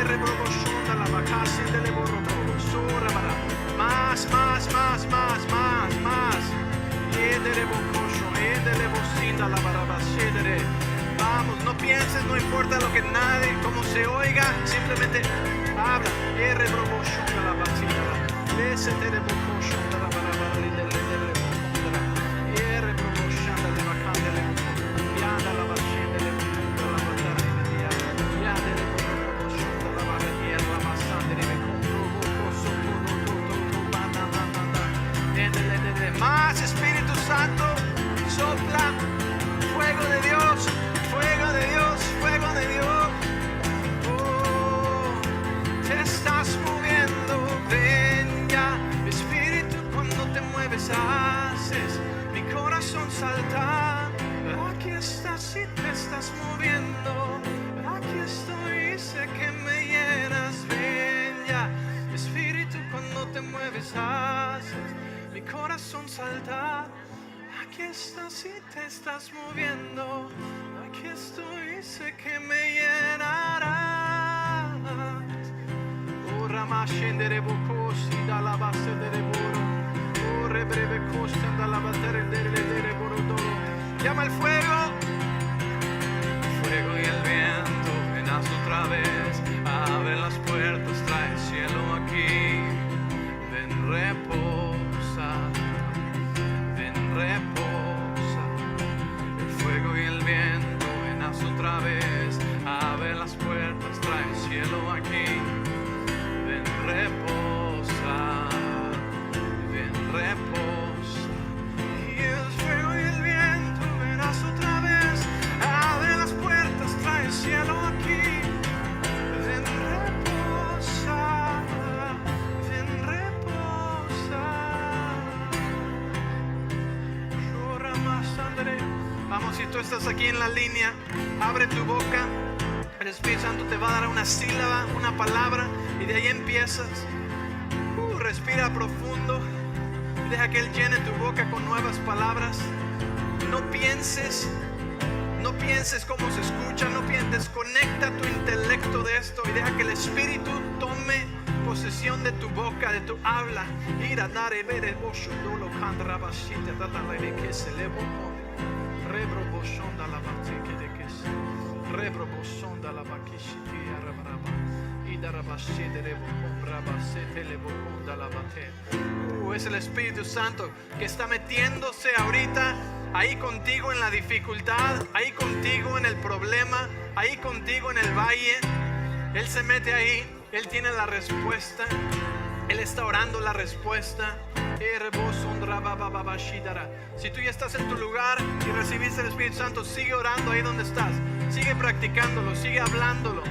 Rebroboshonda la vacación de leborobo, sorabara. Más. Vamos, no pienses, no importa lo que nadie, cómo se oiga, simplemente habla. Rebroboshonda la vacina, ese te reboshonda la barabara de leborobo, rebroboshonda la vacante de leborobo, yanda la vacina de leborobo, la batalla de día, yanda de leborobo, la barriera, la masanda de leborobo, más Espíritu Santo, sopla, fuego de Dios, fuego de Dios, fuego de Dios. Oh, te estás moviendo, ven ya, Espíritu, cuando te mueves haces mi corazón saltar. Aquí estás y te estás moviendo, aquí estoy y sé que me llenas, ven ya, Espíritu, cuando te mueves haces mi corazón salta. Aquí estás y te estás moviendo, aquí estoy y sé que me llenarás. Oh, ramashendere bocosi da la base de reboro, oh, rebreve costa da la batera de reboro. Llama el fuego, fuego y el viento, ven otra vez, abre las puertas, trae el cielo aquí, ven reposa, ven reposa, el fuego y el viento, ven otra vez, abre las puertas, trae el cielo aquí, ven reposa, ven reposa, y el fuego y el viento, ven otra vez, abre las puertas, trae el cielo aquí, ven reposa, ven reposa. Vamos, si tú estás aquí en la línea, abre tu boca. El Espíritu Santo te va a dar una sílaba, una palabra, y de ahí empiezas. Respira profundo. Deja que Él llene tu boca con nuevas palabras. No pienses cómo se escucha, no pienses, desconecta tu intelecto de esto y deja que el Espíritu tome posesión de tu boca, de tu habla. Ir a dar ver bocho dolo candra basita data la que se le boco. Rebro boshonda la batike de que se. Rebro boshonda la bakishiti arabraba. Y darabashe de rebocon brabasete le boconda la bate. Es el Espíritu Santo que está metiéndose ahorita ahí contigo en la dificultad, ahí contigo en el problema, ahí contigo en el valle. Él se mete ahí, Él tiene la respuesta, Él está orando la respuesta. Si tú ya estás en tu lugar y recibiste el Espíritu Santo, sigue orando ahí donde estás, sigue practicándolo, sigue hablándolo.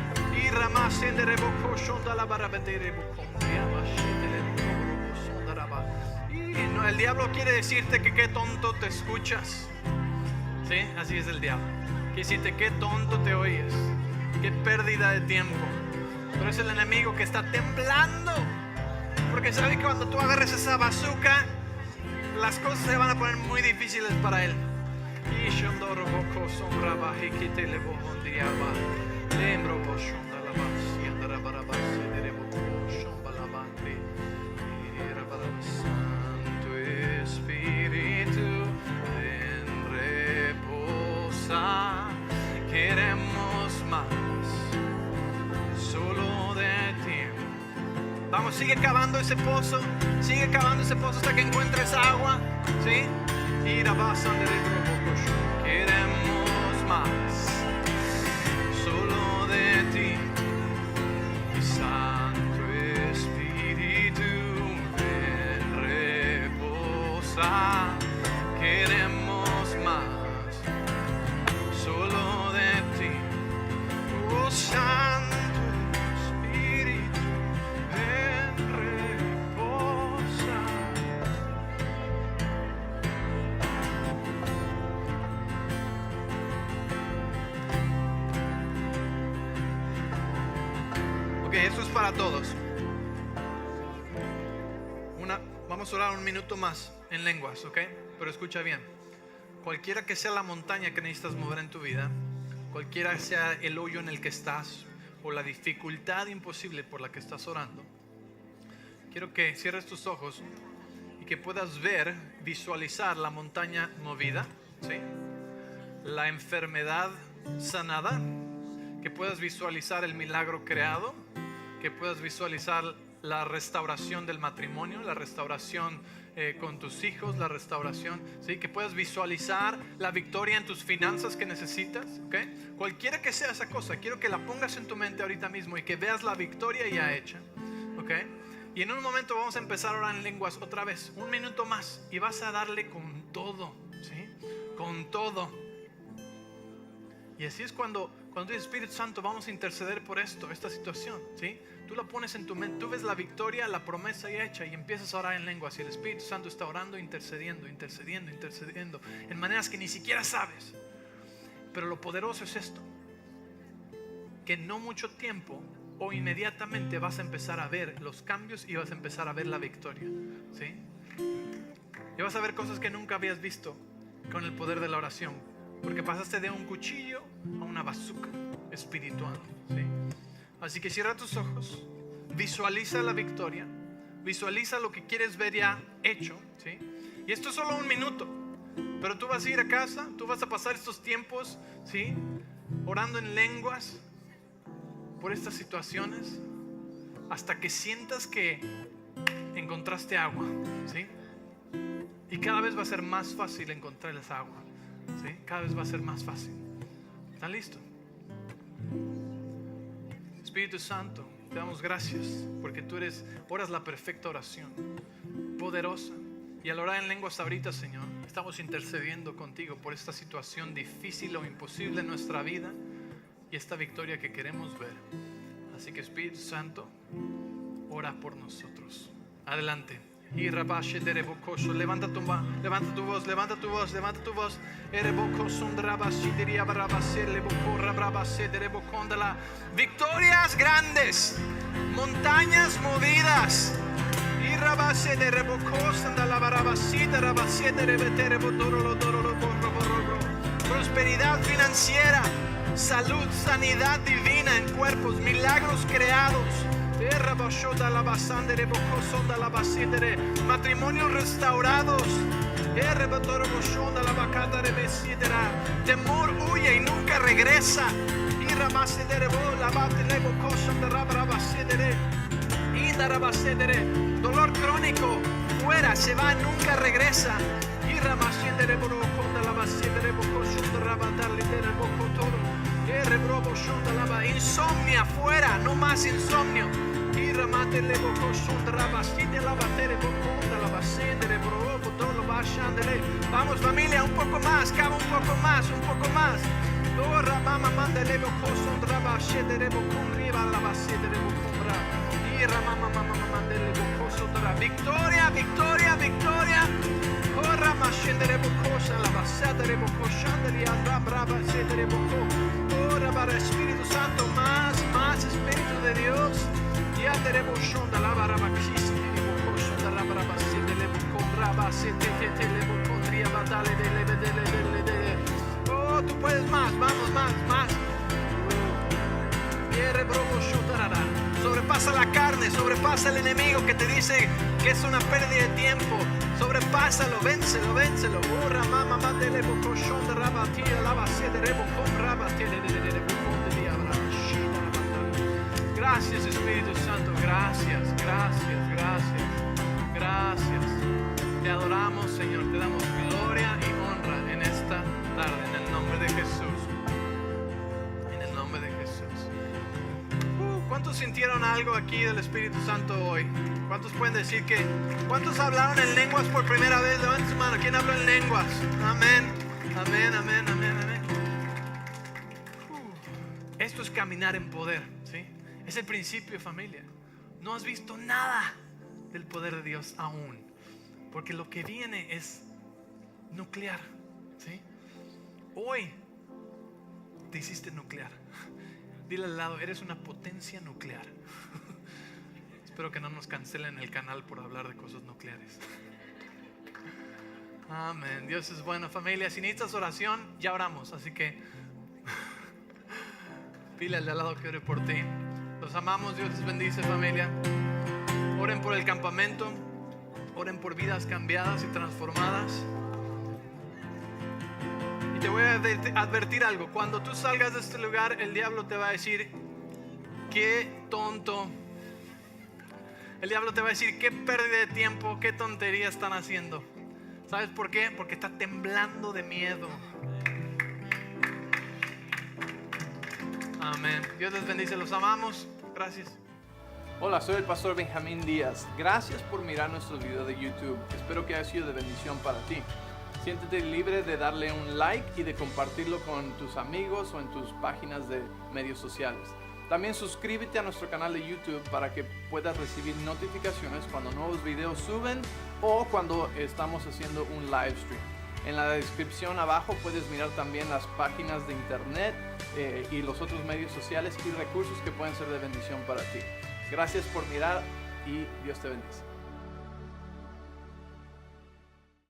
Y no, el diablo quiere decirte que qué tonto te escuchas. ¿Sí? Así es el diablo. Quiere decirte qué tonto te oyes, qué pérdida de tiempo. Pero es el enemigo que está temblando, porque sabe que cuando tú agarres esa bazooka, las cosas se van a poner muy difíciles para él. Santo Espíritu, ven, reposa, queremos más, solo de ti. Vamos, sigue cavando ese pozo hasta que encuentres agua, ¿sí? Queremos más, solo de ti. Santo Espíritu, ven, reposa, queremos más, solo de ti. Oh, Santo Espíritu, ven, reposa. Ok, esto es para todos. Vamos a orar un minuto más en lenguas, ¿ok? Pero escucha bien. Cualquiera que sea la montaña que necesitas mover en tu vida, cualquiera sea el hoyo en el que estás o la dificultad imposible por la que estás orando, quiero que cierres tus ojos y que puedas ver, visualizar la montaña movida, ¿sí? La enfermedad sanada, que puedas visualizar el milagro creado, que puedas visualizar la restauración del matrimonio, la restauración con tus hijos, la restauración, ¿sí? Que puedas visualizar la victoria en tus finanzas que necesitas, ¿okay? Cualquiera que sea esa cosa, quiero que la pongas en tu mente ahorita mismo y que veas la victoria ya hecha, ¿okay? Y en un momento vamos a empezar a orar en lenguas otra vez, un minuto más, y vas a darle con todo, ¿sí? Con todo. Y así es cuando el Espíritu Santo, vamos a interceder por esta situación, ¿sí? Tú la pones en tu mente, tú ves la victoria, la promesa ya hecha y empiezas a orar en lenguas. Y el Espíritu Santo está orando, intercediendo en maneras que ni siquiera sabes. Pero lo poderoso es esto, que no mucho tiempo o inmediatamente vas a empezar a ver los cambios y vas a empezar a ver la victoria, ¿sí? Y vas a ver cosas que nunca habías visto con el poder de la oración, porque pasaste de un cuchillo a una bazooka espiritual, ¿sí? Así que cierra tus ojos, visualiza la victoria, visualiza lo que quieres ver ya hecho, ¿sí? Y esto es solo un minuto, pero tú vas a ir a casa, tú vas a pasar estos tiempos, ¿sí? Orando en lenguas por estas situaciones hasta que sientas que encontraste agua, ¿sí? Y cada vez va a ser más fácil encontrar esa agua, ¿sí? Cada vez va a ser más fácil. ¿Están listos? Espíritu Santo, te damos gracias porque tú oras la perfecta oración, poderosa. Y al orar en lenguas ahorita, Señor, estamos intercediendo contigo por esta situación difícil o imposible en nuestra vida y esta victoria que queremos ver. Así que Espíritu Santo, ora por nosotros. Adelante. Y rabashe de rebocoso, levanta tu voz. Victorias grandes, montañas movidas. Y rabashe de rebocoso, la barabasita, rabashe de rebetere, prosperidad financiera, salud, sanidad divina en cuerpos, milagros creados. Matrimonios restaurados. Temor huye y nunca regresa. Dolor crónico fuera, se va, nunca regresa. Insomnia fuera, no más insomnio. Vamos familia, un poco más, cava un poco más. Victoria, victoria, victoria. Ora para Espíritu Santo, más Espíritu de Dios. Oh, tú puedes más, vamos, más. Sobrepasa la carne, sobrepasa el enemigo que te dice que es una pérdida de tiempo. Sobrepásalo, vénselo. Gracias Espíritu Santo, gracias. Te adoramos, Señor, te damos gloria y honra en esta tarde, en el nombre de Jesús. En el nombre de Jesús. ¿Cuántos sintieron algo aquí del Espíritu Santo hoy? ¿Cuántos pueden decir cuántos hablaron en lenguas por primera vez? Levanten su mano. ¿Quién habló en lenguas? Amén. Esto es caminar en poder, ¿sí? Es el principio, familia. No has visto nada del poder de Dios aún, porque lo que viene es nuclear, ¿sí? Hoy te hiciste nuclear. Dile al lado, eres una potencia nuclear. Espero que no nos cancelen el canal por hablar de cosas nucleares. Amén. Dios es bueno, familia. Si necesitas oración, ya oramos. Así que pídele al de al lado que ore por ti. Los amamos. Dios les bendice, familia. Oren por el campamento. Oren por vidas cambiadas y transformadas. Y te voy a advertir algo. Cuando tú salgas de este lugar, el diablo te va a decir: qué tonto. El diablo te va a decir: qué pérdida de tiempo, qué tontería están haciendo. ¿Sabes por qué? Porque está temblando de miedo. Amén. Dios les bendice, los amamos. Gracias. Hola, soy el pastor Benjamín Díaz. Gracias por mirar nuestros videos de YouTube. Espero que haya sido de bendición para ti. Siéntete libre de darle un like y de compartirlo con tus amigos o en tus páginas de medios sociales. También suscríbete a nuestro canal de YouTube para que puedas recibir notificaciones cuando nuevos videos suben o cuando estamos haciendo un live stream. En la descripción abajo puedes mirar también las páginas de internet y los otros medios sociales y recursos que pueden ser de bendición para ti. Gracias por mirar y Dios te bendice.